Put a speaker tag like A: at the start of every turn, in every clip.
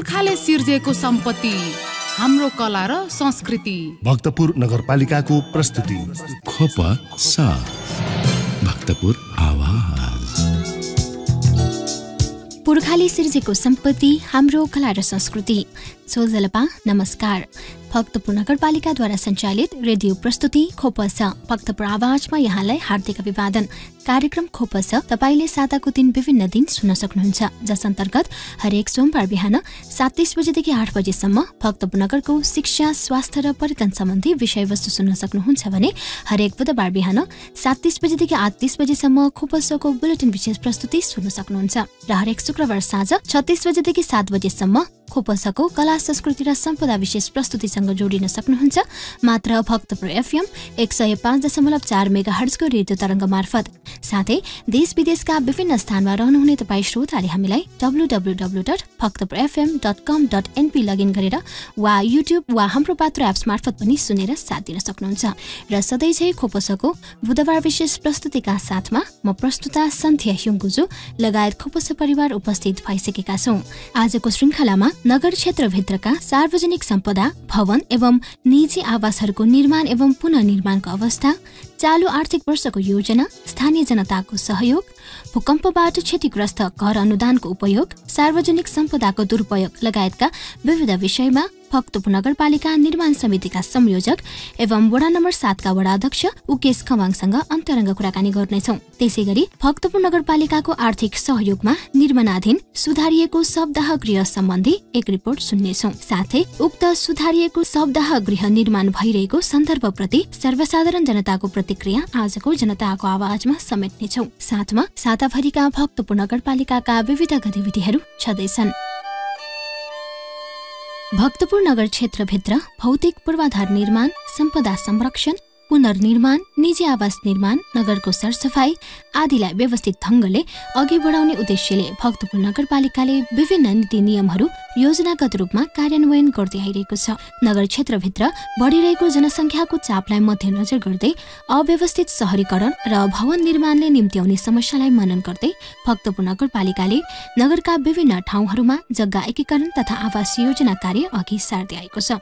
A: पुर्खाले सिर्जेको सम्पत्ति हाम्रो कला र संस्कृति।
B: भक्तपुर नगरपालिकाको प्रस्तुति भक्तपुर आवाज।
C: पुर्खाले सिर्जेको सम्पत्ति हाम्रो कला र संस्कृति। सोझलपा नमस्कार। भक्तपुर नगरपालिकाद्वारा सञ्चालित रेडियो प्रस्तुति खोपस भक्तपुर आवाजमा यहाँलाई हार्दिक अभिवादन। कार्यक्रम खोपस तपाईले साताको दिन विभिन्न दिन सुन्न सक्नुहुन्छ, जस अन्तर्गत हरेक सोमबार बिहान 7:30 बजेदेखि 8 बजेसम्म भक्तपुर नगरको शिक्षा, स्वास्थ्य र पर्यटन सम्बन्धी विषयवस्तु सुन्न सक्नुहुन्छ भने हरेक बुधबार बिहान 7:30 बजेदेखि 8:30 बजेसम्म खोपसको बुलेटिन विशेष प्रस्तुति सुन्न सक्नुहुन्छ र हरेक शुक्रबार साँझ 36 बजेदेखि 7 बजेसम्म खोपसको कला, संस्कृति र सम्पदा विशेष प्रस्तुतिसँग जोडिन सक्नुहुन्छ मात्र भक्तपुर FM 105.4 मेगाहर्जको रेडियो तरङ्ग मार्फत। साथै देश विदेशका विभिन्न स्थानमा रहनुहुने तपाईँ श्रोताले हामीलाई www.bhaktapurfm.com.np लगइन गरेर वा युट्युब वा हाम्रो पात्र एप्स मार्फत पनि सुनेर साथ दिन सक्नुहुन्छ। र सधैँझै खोपसको बुधबार विशेष प्रस्तुतिका साथमा म प्रस्तुता सन्ध्या ह्युङ्गुजु लगायत खोपस परिवार उपस्थित भइसकेका छौँ। आजको श्रृङ्खलामा नगर क्षेत्रभित्रका सार्वजनिक सम्पदा, भवन एवं निजी आवासहरूको निर्माण एवं पुनर्निर्माणको अवस्था, चालु आर्थिक वर्षको योजना, स्थानीय जनताको सहयोग, भूकम्पबाट क्षतिग्रस्त घर अनुदानको उपयोग, सार्वजनिक सम्पदाको दुरुपयोग लगायतका विविध विषयमा भक्तपुर नगरपालिका निर्माण समितिका संयोजक एवं वडा नम्बर 7 का वडा अध्यक्ष उकेश खवाङसँग अन्तरङ्ग कुराकानी गर्नेछौँ। त्यसैगरी भक्तपुर नगरपालिकाको आर्थिक सहयोगमा निर्माणाधीन सुधारिएको शवदाह गृह सम्बन्धी एक रिपोर्ट सुन्नेछौँ। साथै उक्त सुधारिएको शवदाह गृह निर्माण भइरहेको सन्दर्भप्रति सर्वसाधारण जनताको प्रतिक्रिया आजको जनताको आवाजमा समेट्नेछौँ। साथमा साताभरिका भक्तपुर नगरपालिकाका विविध गतिविधिहरू छँदैछन्। भक्तपुर नगर क्षेत्रभित्र भौतिक पूर्वाधार निर्माण, सम्पदा संरक्षण, पुनर्निर्माण, निजी आवास निर्माण, नगरको सरसफाई आदिलाई व्यवस्थित ढङ्गले अघि बढाउने उद्देश्यले भक्तपुर नगरपालिकाले विभिन्न नीति नियमहरू योजनागत रूपमा कार्यान्वयन गर्दै आइरहेको छ। नगर क्षेत्रभित्र बढिरहेको जनसङ्ख्याको चापलाई मध्यनजर गर्दै अव्यवस्थित शहरीकरण र भवन निर्माणले निम्त्याउने समस्यालाई मनन गर्दै भक्तपुर नगरपालिकाले नगरका विभिन्न ठाउँहरूमा जग्गा एकीकरण तथा आवास योजना कार्य अघि सार्दै आएको छ।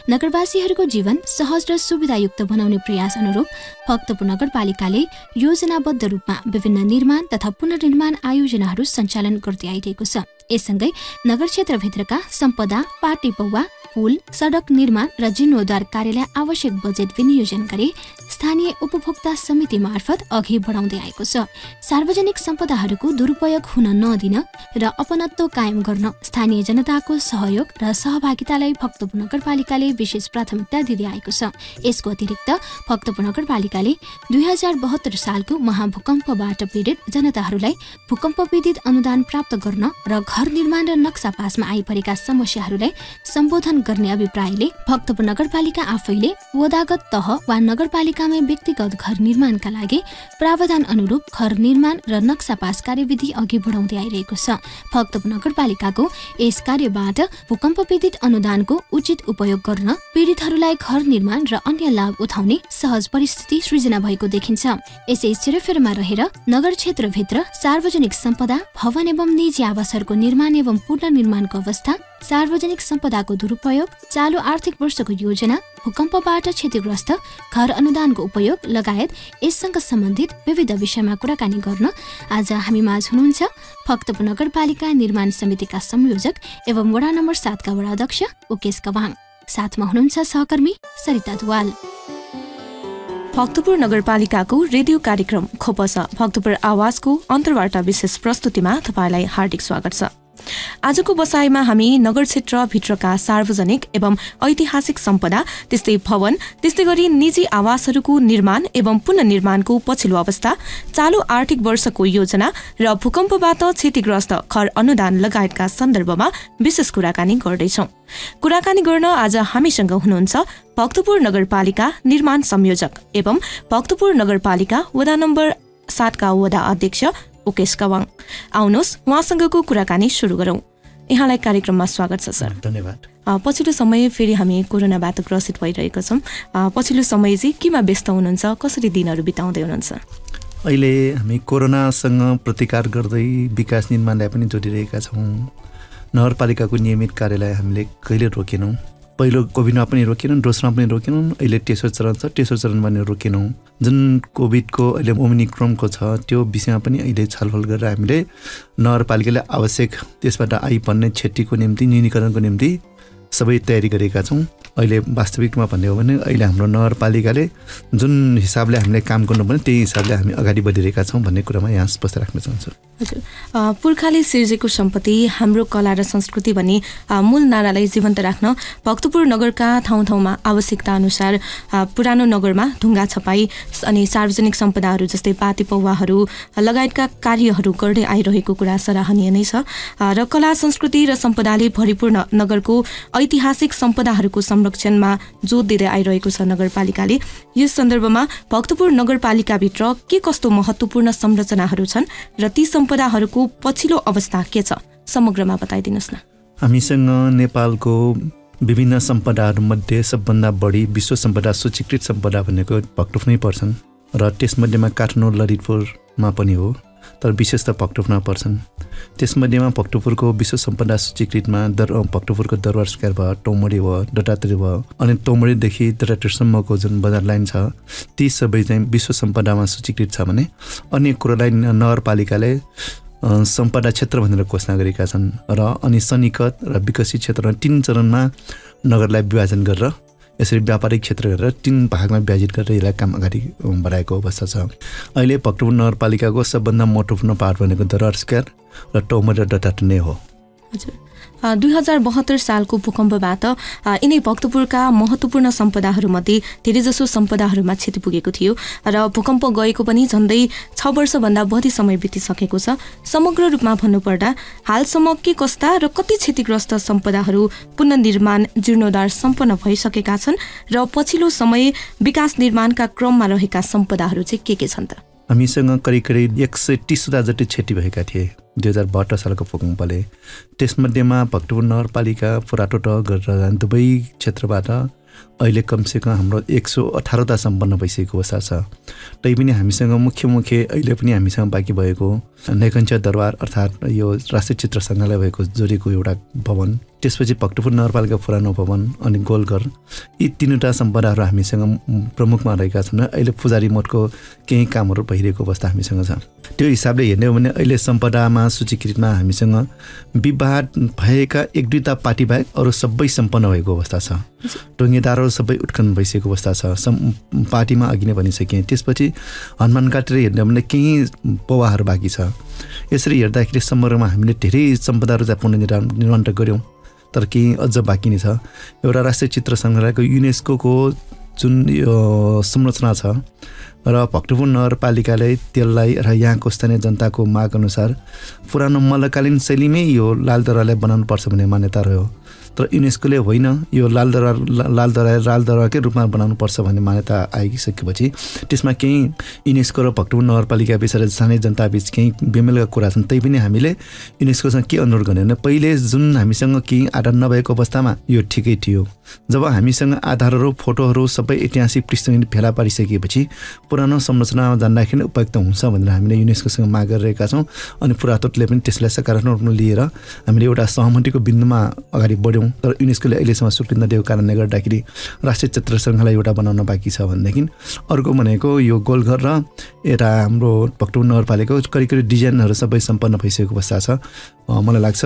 C: नगरवासीहरूको जीवन सहज र सुविधायुक्त बनाउने प्रयास अनुरूप भक्तपुर नगरपालिकाले योजनाबद्ध रूपमा विभिन्न निर्माण तथा पुनर्निर्माण आयोजनाहरू सञ्चालन गर्दै आइरहेको छ। यससँगै नगर क्षेत्रभित्रका सम्पदा, पाटे पौवा, पुल, सडक निर्माण र जीर्णोद्धार कार्यलाई आवश्यक बजेट विनियोजन गरी स्थानीय उपभोक्ता समिति मार्फत अघि बढाउँदै आएको छ। सार्वजनिक सम्पदाहरूको दुरुपयोग हुन नदिन र अपनत्व कायम गर्न स्थानीय जनताको सहयोग र सहभागितालाई भक्तपुर नगरपालिकाले विशेष प्राथमिकता दिँदै आएको छ। यसको अतिरिक्त भक्तपुर नगरपालिकाले 2072 सालको महाभूकम्पबाट पीडित जनताहरूलाई भूकम्प पीडित अनुदान प्राप्त गर्न र घर निर्माण र नक्सा पासमा आइपरेका समस्याहरूलाई सम्बोधन गर्ने अभिप्रायले भक्तपुर नगरपालिका आफैले वडागत तह वा नगरपालिकामै व्यक्तिगत घर निर्माणका लागि प्रावधान अनुरूप घर निर्माण र नक्सा पास कार्यविधि अघि बढाउँदै आइरहेको छ। भक्तपुर नगरपालिकाको यस कार्यबाट भूकम्प पीडित अनुदानको उचित उपयोग गर्न पीडितहरूलाई घर निर्माण र अन्य लाभ उठाउने सहज परिस्थिति सृजना भएको देखिन्छ। यसै सिरफेरमा रहेर नगर क्षेत्रभित्र सार्वजनिक सम्पदा, भवन एवं निजी आवासहरूको निर्माण एवं पुनर्निर्माणको अवस्था, सार्वजनिक सम्पदाको दुरुपयोग, चालु आर्थिक वर्षको योजना, भूकम्पबाट क्षतिग्रस्त घर अनुदानको उपयोग लगायत यससँग सम्बन्धित विविध विषयमा कुराकानी गर्न आज हामी माझ हुनुहुन्छ भक्तपुर नगरपालिका निर्माण समितिका संयोजक एवं वडा नम्बर 7 का वडा अध्यक्ष उकेश खवाङ। साथमा हुनुहुन्छ सहकर्मी सरिता दुवाल।
D: भक्तपुर नगरपालिकाको रेडियो कार्यक्रम खोपस भक्तपुर आवाजको अन्तर्वार्ता विशेष प्रस्तुतिमा तपाईलाई हार्दिक स्वागत छ। आजको बसाइमा हामी नगर क्षेत्रभित्रका सार्वजनिक एवं ऐतिहासिक सम्पदा, त्यस्तै भवन, त्यस्तै गरी निजी आवासहरूको निर्माण एवं पुनर्निर्माणको पछिल्लो अवस्था, चालु आर्थिक वर्षको योजना र भूकम्पबाट क्षतिग्रस्त घर अनुदान लगायतका सन्दर्भमा विशेष कुराकानी गर्दैछौँ। कुराकानी गर्न आज हामीसँग हुनुहुन्छ भक्तपुर नगरपालिका निर्माण संयोजक एवं भक्तपुर नगरपालिका वडा नम्बर 7 का वडा अध्यक्ष उकेश खवाङ। आउनुहोस् उहाँसँगको कुराकानी सुरु गरौँ। यहाँलाई कार्यक्रममा स्वागत छ सर।
B: धन्यवाद।
D: पछिल्लो समय फेरि हामी कोरोनाबाट ग्रसित भइरहेका छौँ। पछिल्लो समय चाहिँ केमा व्यस्त हुनुहुन्छ, कसरी दिनहरू बिताउँदै हुनुहुन्छ?
B: अहिले हामी कोरोनासँग प्रतिकार गर्दै विकास निर्माणलाई पनि जोडिरहेका छौँ। नगरपालिकाको नियमित कार्यालय हामीले कहिले रोकेनौँ। पहिलो कोभिडमा पनि रोकेनौँ, दोस्रोमा पनि रोकेनौँ, अहिले तेस्रो चरण छ, तेस्रो चरणमा पनि रोकेनौँ। जुन कोभिडको अहिले ओमिक्रोनको छ त्यो विषयमा पनि अहिले छलफल गरेर हामीले नगरपालिकाले आवश्यक त्यसबाट आइपर्ने क्षतिको निम्ति न्यूनीकरणको निम्ति सबै तयारी गरेका छौँ। अहिले वास्तविकमा भन्ने हो भने अहिले हाम्रो नगरपालिकाले जुन हिसाबले हामीले काम गर्नुपर्ने त्यही हिसाबले हामी अगाडि बढिरहेका छौँ भन्ने कुरामा यहाँ स्पष्ट राख्न चाहन्छु।
D: हजुर, पुर्खाले सिर्जेको सम्पत्ति हाम्रो कला र संस्कृति भन्ने मूल नारालाई जीवन्त राख्न भक्तपुर नगरका ठाउँ ठाउँमा आवश्यकता अनुसार पुरानो नगरमा ढुङ्गा छपाई अनि सार्वजनिक सम्पदाहरू जस्तै पाती पौवाहरू लगायतका कार्यहरू गर्दै आइरहेको कुरा सराहनीय नै छ र कला संस्कृति र सम्पदाले भरिपूर्ण नगरको ऐतिहासिक सम्पदाहरूको संरक्षणमा जोड दिँदै आइरहेको छ नगरपालिकाले। यस सन्दर्भमा भक्तपुर नगरपालिकाभित्र के कस्तो महत्त्वपूर्ण संरचनाहरू छन् र ती सम्पदाहरूको पछिल्लो अवस्था के छ, समग्रमा बताइदिनुहोस् न।
B: हामीसँग नेपालको विभिन्न सम्पदाहरूमध्ये सबभन्दा बढी विश्व सम्पदा सूचीकृत सम्पदा भनेको भक्तपुरै पर्छन् र त्यसमध्येमा काठमाडौँ ललितपुरमा पनि हो, तर विशेष त भक्तपुरमा पर्छन्। त्यसमध्येमा भक्तपुरको विश्व सम्पदा सूचीकृतमा भक्तपुरको दरबार स्क्वायर भयो, टौमडी भयो, दत्तात्रेय भयो, अनि टौमडीदेखि दत्तात्रेयसम्मको जुन बजार लाइन छ ती सबै चाहिँ विश्व सम्पदामा सूचीकृत छ भने अन्य कुरालाई नगरपालिकाले सम्पदा क्षेत्र भनेर घोषणा गरेका छन् र अनि सन्निकट र विकसित क्षेत्रमा 3 चरणमा नगरलाई विभाजन गरेर यसरी व्यापारिक क्षेत्र गरेर 3 भागमा विभाजित गरेर यसलाई काम अगाडि बढाएको अवस्था छ। अहिले भक्तपुर नगरपालिकाको सबभन्दा महत्त्वपूर्ण पार्ट भनेको दरबार स्क्वायर र टौमडी र दत्तात्रेय नै हो।
D: हजुर, 2072 सालको भूकम्पबाट यिनै भक्तपुरका महत्त्वपूर्ण सम्पदाहरूमध्ये धेरैजसो सम्पदाहरूमा क्षति पुगेको थियो र भूकम्प गएको पनि झन्डै 6 वर्षभन्दा बढी समय बितिसकेको छ। समग्र रूपमा भन्नुपर्दा हालसम्म के कस्ता र कति क्षतिग्रस्त सम्पदाहरू पुनर्निर्माण जीर्णोद्धार सम्पन्न भइसकेका छन् र पछिल्लो समय विकास निर्माणका क्रममा रहेका सम्पदाहरू चाहिँ के छन् त?
B: हामीसँग करिब 130 जति क्षति भएका थिए 2072 सालको भूकम्पले। त्यसमध्येमा भक्तपुर नगरपालिका पुरातत्व गरेर दुवै क्षेत्रबाट अहिले कमसेकम हाम्रो 118 सम्पन्न भइसकेको अवस्था छ। तैपनि हामीसँग मुख्य अहिले पनि हामीसँग बाँकी भएको नैकञ्च दरबार अर्थात् यो राष्ट्रिय चित्र सङ्ग्रहालय भएको जोडिएको एउटा भवन, त्यसपछि भक्तपुर नगरपालिका पुरानो भवन अनि गोलघर, यी 3वटा सम्पदाहरू हामीसँग प्रमुखमा रहेका छन्। अहिले पुजारी मठको केही कामहरू भइरहेको अवस्था हामीसँग छ। त्यो हिसाबले हेर्ने हो भने अहिले सम्पदामा सूचीकृतमा हामीसँग विवाद भएका 1-2 पार्टी बाहेक अरू सबै सम्पन्न भएको अवस्था छ। ढुङ्गेदारहरू सबै उत्खनन भइसकेको अवस्था छ। पार्टीमा अघि नै भनिसकेँ। त्यसपछि हनुमानघाटतिर हेर्ने हो भने केही पौवाहरू बाँकी छ। यसरी हेर्दाखेरि समग्रमा हामीले धेरै सम्पदाहरू चाहिँ पुनर्निर्माण त गऱ्यौँ, तर केही अझ बाँकी नै छ। एउटा राष्ट्रिय चित्र सङ्ग्रहालयको युनेस्को जुन यो संरचना छ र भक्तपुर नगरपालिकाले त्यसलाई र यहाँको स्थानीय जनताको माग अनुसार पुरानो मल्लकालीन शैलीमै यो लालदरबारलाई बनाउनुपर्छ भन्ने मान्यता रह्यो। तर युनेस्कोले होइन, यो लालदरबारकै रूपमा बनाउनुपर्छ भन्ने मान्यता आइसकेपछि त्यसमा केही युनेस्को र भक्तपुर नगरपालिका बिच र स्थानीय जनताबीच केही बेमेलका कुरा छन्। तैपनि हामीले युनेस्कोसँग के अनुरोध गर्ने भने पहिले जुन हामीसँग केही आधार नभएको अवस्थामा यो ठिकै थियो। जब हामीसँग आधारहरू फोटोहरू सबै ऐतिहासिक पृष्ठभूमि फेला पारिसकेपछि पुरानो संरचनामा जाँदाखेरि उपयुक्त हुन्छ भनेर हामीले युनेस्कोसँग माग गरिरहेका छौँ। अनि पुरातत्वले पनि त्यसलाई सकारात्मक रूपमा लिएर हामीले एउटा सहमतिको बिन्दुमा अगाडि बढ्यौँ। तर युनेस्कोले अहिलेसम्म स्वीकृति नदिएको कारणले गर्दाखेरि राष्ट्रिय चित्र सङ्ग्रहालय एउटा बनाउन बाँकी छ भनेदेखि अर्को भनेको यो गोलघर र यता हाम्रो भक्तपुर नगरपालिकाको करिब डिजाइनहरू सबै सम्पन्न भइसकेको अवस्था छ। मलाई लाग्छ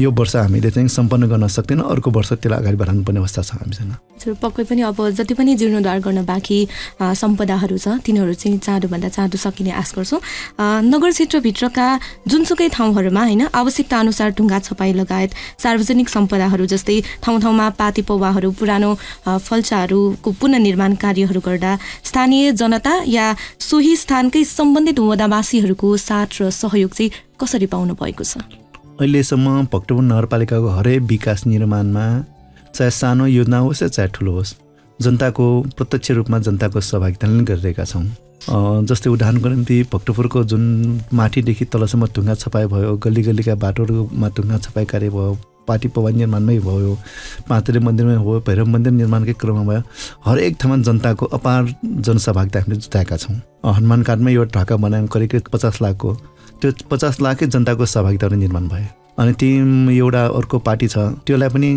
B: यो वर्ष हामीले चाहिँ सम्पन्न गर्न सक्दैन, अर्को वर्ष त्यसलाई अगाडि बढाउनु पर्ने अवस्था छ हामीसँग।
D: पक्कै पनि अब जति पनि जीर्णोद्धार गर्न बाँकी सम्पदाहरू छ तिनीहरू चाहिँ चाँडोभन्दा चाँडो सकिने आश गर्छौँ। नगर क्षेत्रभित्रका जुनसुकै ठाउँहरूमा होइन आवश्यकता अनुसार ढुङ्गा छपाई लगायत सार्वजनिक सम्पदाहरू जस्तै ठाउँ ठाउँमा पाती पौवाहरू पुरानो फल्चाहरूको पुनर्निर्माण कार्यहरू गर्दा स्थानीय जनता या सोही स्थानकै सम्बन्धित वडावासीहरूको साथ र सहयोग चाहिँ कसरी पाउनु भएको छ?
B: अहिलेसम्म भक्तपुर नगरपालिकाको हरेक विकास निर्माणमा चाहे सानो योजना होस् या चाहे ठुलो होस् जनताको प्रत्यक्ष रूपमा जनताको सहभागिताले गरिरहेका छौँ। जस्तै उदाहरणको निम्ति भक्तपुरको जुन माथिदेखि तलसम्म ढुङ्गा छपाई भयो, गल्ली गल्लीका बाटोहरूमा ढुङ्गा छपाई कार्य भयो, पाटी पौवा निर्माणमै भयो, पाँचरे मन्दिरमै भयो, भैरव मन्दिर निर्माणकै क्रममा भयो, हरेक ठाउँमा जनताको अपार जनसहभागिता हामीले जुटाएका छौँ। हनुमानघाटमै यो ढाका बनायौँ करिब 50 लाखको, त्यो 50 लाखै जनताको सहभागिताले निर्माण भयो। अनि एउटा अर्को पार्टी छ त्यसलाई पनि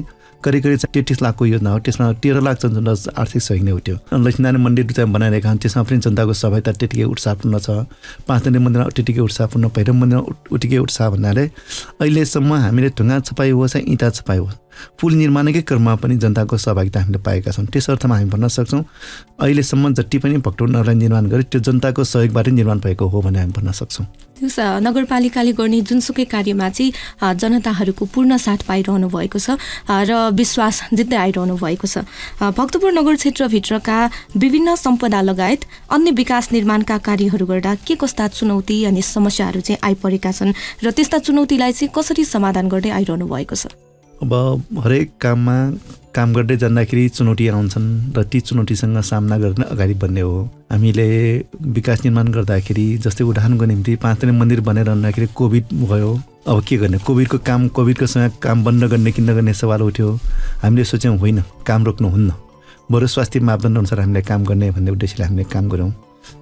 B: करिब 33 लाखको योजना हो, त्यसमा 13 लाख जुन आर्थिक सहयोग नै हो। त्यो लक्ष्मीनारायण मन्दिर चाहिँ बनाइरहेका छन्, त्यसमा पनि जनताको सहभागिता त्यतिकै उत्साहपूर्ण छ। 5 दिने मन्दिरमा त्यतिकै उत्साहपूर्ण, भैरव मन्दिरमा उत्तिकै उत्साह भन्नाले अहिलेसम्म हामीले ढुङ्गा छपाई होस् या इँटा छपाई होस्, पुल निर्माणकै क्रममा पनि जनताको सहभागिता हामीले पाएका छौँ। त्यस अर्थमा हामी भन्न सक्छौँ अहिलेसम्म जति पनि भक्तपुर नगरलाई निर्माण गरे त्यो जनताको सहयोगबाट निर्माण भएको हो भने हामी भन्न सक्छौँ।
D: त्यो नगरपालिकाले गर्ने जुनसुकै कार्यमा चाहिँ जनताहरूको पूर्ण साथ पाइरहनु भएको छ र विश्वास जित्दै आइरहनु भएको छ। भक्तपुर नगर क्षेत्रभित्रका विभिन्न सम्पदा लगायत अन्य विकास निर्माणका कार्यहरू गर्दा के कस्ता चुनौती अनि समस्याहरू चाहिँ आइपरेका छन् र त्यस्ता चुनौतीलाई चाहिँ कसरी समाधान गर्दै आइरहनु भएको छ?
B: अब हरेक काममा काम गर्दै जाँदाखेरि चुनौती आउँछन् र ती चुनौतीसँग सामना गर्न अगाडि बढ्ने हो। हामीले विकास निर्माण गर्दाखेरि जस्तै उदाहरणको निम्ति 5 दिने मन्दिर बनेर रहँदाखेरि कोभिड भयो। अब के गर्ने, कोभिडको समय काम बन्द गर्ने कि नगर्ने सवाल उठ्यो। हामीले सोच्यौँ होइन, काम रोक्नुहुन्न, बरु स्वास्थ्य मापदण्ड अनुसार हामीले काम गर्ने भन्ने उद्देश्यले हामीले काम गऱ्यौँ।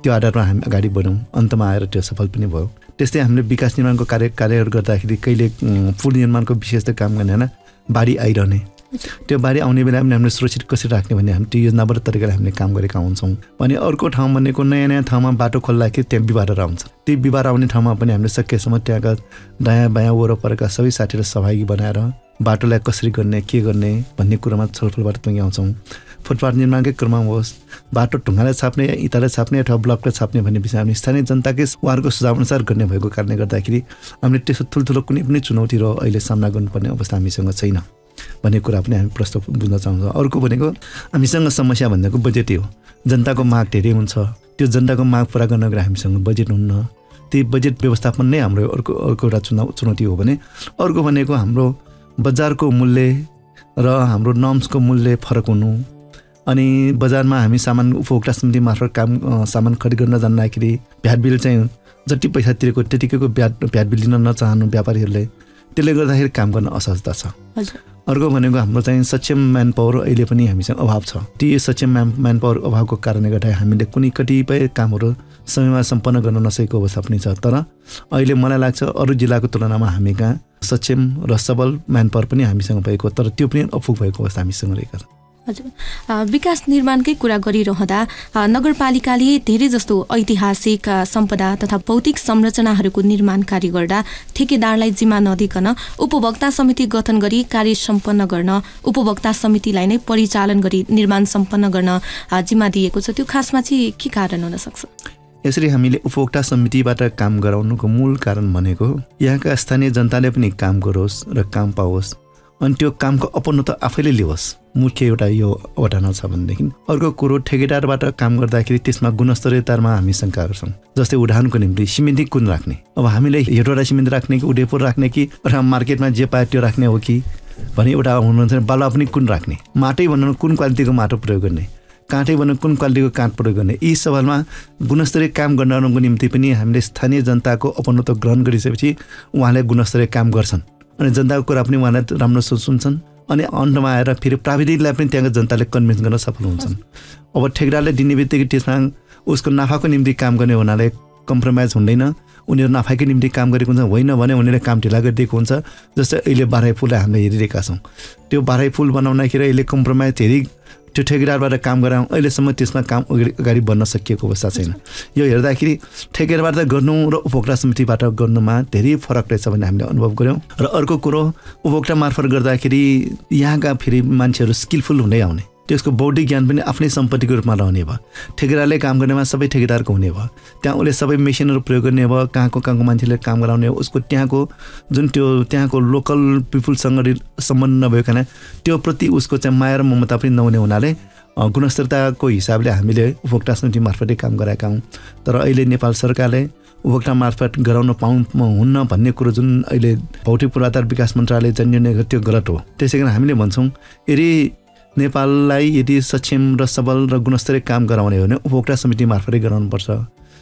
B: त्यो आधारमा हामी अगाडि बढ्यौँ, अन्तमा आएर त्यो सफल पनि भयो। त्यस्तै हामीले विकास निर्माणको कार्यहरू गर्दाखेरि कहिले पुल निर्माणको विशेष त काम गर्ने होइन, बाढी आइरहने, त्यो बाढी आउने बेला पनि हामीले सुरक्षित कसरी राख्ने भन्ने हामी त्यो योजनाबद्ध तरिकाले हामीले काम गरेका हुन्छौँ। भने अर्को ठाउँ भनेको नयाँ ठाउँमा बाटो खोल्दाखेरि त्यहाँ बिमारहरू आउँछ। त्यो बिमार आउने ठाउँमा पनि हामीले सकेसम्म त्यहाँका दायाँ बायाँ वरपरका सबै साथीहरू सहभागी बनाएर बाटोलाई कसरी गर्ने, के गर्ने भन्ने कुरामा छलफलबाट पनि आउँछौँ। फुटपाथ निर्माणकै क्रममा होस्, बाटो ढुङ्गाले छाप्ने या इँटाले छाप्ने अथवा ब्लकले छाप्ने भन्ने विषय हामी स्थानीय जनताकै उहाँहरूको सुझाव अनुसार गर्ने भएको कारणले गर्दाखेरि हामीले त्यस्तो ठुल्ठुलो कुनै पनि चुनौती र अहिले सामना गर्नुपर्ने अवस्था हामीसँग छैन भन्ने कुरा पनि हामी प्रश्न बुझ्न चाहन्छौँ। अर्को भनेको हामीसँग समस्या भनेको बजेटै हो। जनताको माग धेरै हुन्छ, त्यो जनताको माग पुरा गर्नको लागि हामीसँग बजेट हुन्न। त्यही बजेट व्यवस्थापन नै हाम्रो अर्को एउटा चुनौती हो भने अर्को भनेको हाम्रो बजारको मूल्य र हाम्रो नर्म्सको मूल्य फरक हुनु। अनि बजारमा हामी सामान उपभोक्ता समिति मार्फत सामान खरिद गर्न जाँदाखेरि भ्याट बिल चाहिँ जति पैसा तिरेको त्यतिकैको भ्याट बिल दिन नचाहनु व्यापारीहरूले, त्यसले गर्दाखेरि काम गर्न असहजता छ। अर्को भनेको हाम्रो चाहिँ सक्षम म्यान पावर अहिले पनि हामीसँग अभाव छ। ती सक्षम म्यान पावर अभावको कारणले गर्दा हामीले कुनै कतिपय कामहरू समयमा सम्पन्न गर्न नसकेको अवस्था पनि छ। तर अहिले मलाई लाग्छ अरू जिल्लाको तुलनामा हामी कहाँ सक्षम र सबल म्यान पावर पनि हामीसँग भएको, तर त्यो पनि अपुग भएको अवस्था हामीसँग रहेका छ।
D: हजुर, विकास निर्माणकै कुरा गरिरहँदा नगरपालिकाले धेरै जस्तो ऐतिहासिक सम्पदा तथा भौतिक संरचनाहरूको निर्माण कार्य गर्दा ठेकेदारलाई जिम्मा नदिकन उपभोक्ता समिति गठन गरी कार्य सम्पन्न गर्न, उपभोक्ता समितिलाई नै परिचालन गरी निर्माण सम्पन्न गर्न जिम्मा दिएको छ। त्यो खासमा चाहिँ के कारण हुन सक्छ?
B: यसरी हामीले उपभोक्ता समितिबाट काम गराउनुको मूल कारण भनेको यहाँका स्थानीय जनताले पनि काम गरोस् र काम पाओस् अनि त्यो कामको अपनत्व आफैले लियोस्। मुख्य एउटा यो अवधारणा छ भनेदेखि अर्को कुरो ठेकेदारबाट काम गर्दाखेरि त्यसमा गुणस्तरीयतामा हामी शङ्का गर्छौँ। जस्तै उदाहरणको निम्ति सिमेन्टै कुन राख्ने, अब हामीले हेटवटा सिमेन्ट राख्ने कि उदयपुर राख्ने कि अथवा मार्केटमा जे पायो त्यो राख्ने हो कि भने एउटा हुनुहुन्छ बालुवा पनि कुन राख्ने, माटै भन्नु कुन क्वालिटीको माटो प्रयोग गर्ने, काठै भन्नु कुन क्वालिटीको काठ प्रयोग गर्ने। यी सवालमा गुणस्तरीय काम गर्नको निम्ति पनि हामीले स्थानीय जनताको अपनत्व ग्रहण गरिसकेपछि उहाँले गुणस्तरीय काम गर्छन् अनि जनताको कुरा पनि उहाँलाई राम्रो सुन्छन् अनि अन्तमा आएर फेरि प्राविधिकलाई पनि त्यहाँको जनताले कन्भिन्स गर्न सफल हुन्छन्। अब ठेकेदारले दिने बित्तिकै त्यसमा उसको नाफाको निम्ति काम गर्ने हुनाले कम्प्रोमाइज हुँदैन, उनीहरू नाफाकै निम्ति काम गरेको हुन्छ, होइन भने उनीहरूले काम ढिला गरिदिएको हुन्छ। जस्तै अहिले बाह्रै फुललाई हामीले हेरिरहेका छौँ, त्यो बाह्रै फुल बनाउँदाखेरि अहिले कम्प्रोमाइज धेरै त्यो ठेकेदारबाट काम गराउँ, अहिलेसम्म त्यसमा काम अगाडि बढ्न सकिएको अवस्था छैन। यो हेर्दाखेरि ठेकेदारबाट गर्नु र उपभोक्ता समितिबाट गर्नुमा धेरै फरक रहेछ भन्ने हामीले अनुभव गऱ्यौँ। र अर्को कुरो उपभोक्ता मार्फत गर्दाखेरि यहाँका फेरि मान्छेहरू स्किलफुल हुँदै आउने, त्यसको बौद्धिक ज्ञान पनि आफ्नै सम्पत्तिको रूपमा रहने भयो। ठेकेदारले काम गर्नेमा सबै ठेकेदारको हुने भयो, त्यहाँ उसले सबै मेसिनहरू प्रयोग गर्ने भयो, कहाँको मान्छेले काम गराउने हो, उसको त्यहाँको जुन त्यो त्यहाँको लोकल पिपुलसँग सम्बन्ध नभएको कारण त्यो प्रति उसको चाहिँ माया र ममता पनि नहुने हुनाले गुणस्तरताको हिसाबले हामीले उपभोक्ता समिति मार्फतै काम गराएका हौँ। तर अहिले नेपाल सरकारले उपभोक्ता मार्फत गराउन हुन्न भन्ने कुरो जुन अहिले भौतिक पूर्वाधार विकास मन्त्रालयले जन निर्णय गर्यो त्यो गलत हो। त्यसै कारण हामीले भन्छौँ यदि नेपाललाई यदि सक्षम र सबल र गुणस्तरीय काम गराउने हो भने उपभोक्ता समिति मार्फतै गराउनुपर्छ।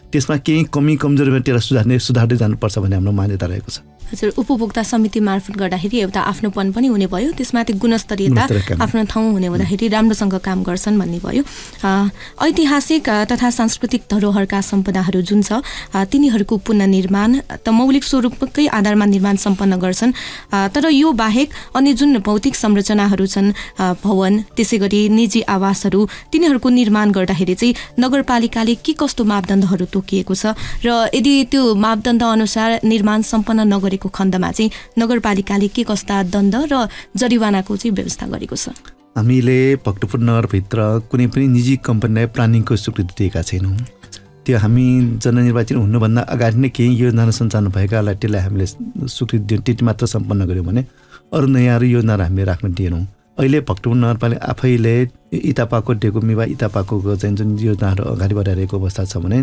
B: त्यसमा केही कमी कमजोरी त्यसलाई सुधार्दै जानुपर्छ भन्ने हाम्रो मान्यता रहेको छ।
D: हजुर, उपभोक्ता समिति मार्फत गर्दाखेरि एउटा आफ्नोपन पनि हुने भयो, त्यसमाथि गुणस्तरीयता आफ्नो ठाउँ हुने हुँदाखेरि राम्रोसँग काम गर्छन् भन्ने भयो। ऐतिहासिक तथा सांस्कृतिक धरोहरका सम्पदाहरू जुन छ तिनीहरूको पुनर्निर्माण त मौलिक स्वरूपकै आधारमा निर्माण सम्पन्न गर्छन्, तर यो बाहेक अन्य जुन भौतिक संरचनाहरू छन्, भवन, त्यसै गरी निजी आवासहरू, तिनीहरूको निर्माण गर्दाखेरि चाहिँ नगरपालिकाले के कस्तो मापदण्डहरू तोकिएको छ र यदि त्यो मापदण्ड अनुसार निर्माण सम्पन्न नगरेको खण्डमा चाहिँ नगरपालिकाले के कस्ता दण्ड र जरिवानाको चाहिँ व्यवस्था गरेको छ?
B: हामीले भक्तपुर नगरभित्र कुनै पनि निजी कम्पनीलाई प्लानिङको स्वीकृति दिएका छैनौँ। त्यो हामी जननिर्वाचन हुनुभन्दा अगाडि नै केही योजना सञ्चालन भएकालाई त्यसलाई हामीले स्वीकृति दियौँ, त्यति मात्र सम्पन्न गऱ्यौँ भने अरू नयाँ योजनाहरू हामीले राख्न दिएनौँ। अहिले भक्तपुर नगरपालिका आफैले इतापाको डेकुमी वा इतापाको चाहिँ जुन योजनाहरू अगाडि बढाइरहेको अवस्था छ भने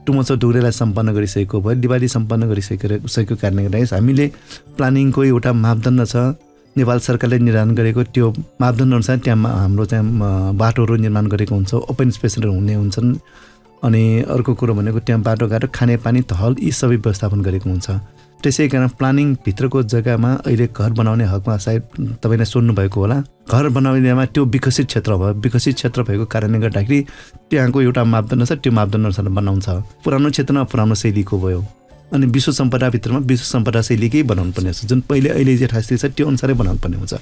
B: टुमचो डुग्रेलाई सम्पन्न गरिसकेको भयो, दिवाली सम्पन्न गरिसकेको कारणले गर्दाखेरि हामीले प्लानिङको एउटा मापदण्ड छ नेपाल सरकारले निर्धारण गरेको, त्यो मापदण्ड अनुसार त्यहाँ हाम्रो चाहिँ बाटोहरू निर्माण गरेको हुन्छ, ओपन स्पेसहरू हुने हुन्छन्। अनि अर्को कुरो भनेको त्यहाँ बाटोघाटो, खानेपानी, थल यी सबै व्यवस्थापन गरेको हुन्छ। त्यसै कारण प्लानिङभित्रको जग्गामा अहिले घर बनाउने हकमा सायद तपाईँले सोध्नुभएको होला, घर बनाउनेमा त्यो विकसित क्षेत्र भयो, विकसित क्षेत्र भएको कारणले गर्दाखेरि त्यहाँको एउटा मापदण्ड छ, त्यो मापदण्ड अनुसार बनाउँछ। पुरानो क्षेत्रमा पुरानो शैलीको भयो, अनि विश्व सम्पदाभित्रमा विश्व सम्पदा शैलीकै बनाउनु पर्ने हुन्छ, जुन अहिले यथास्थिति छ त्यो अनुसारै बनाउनु पर्ने हुन्छ।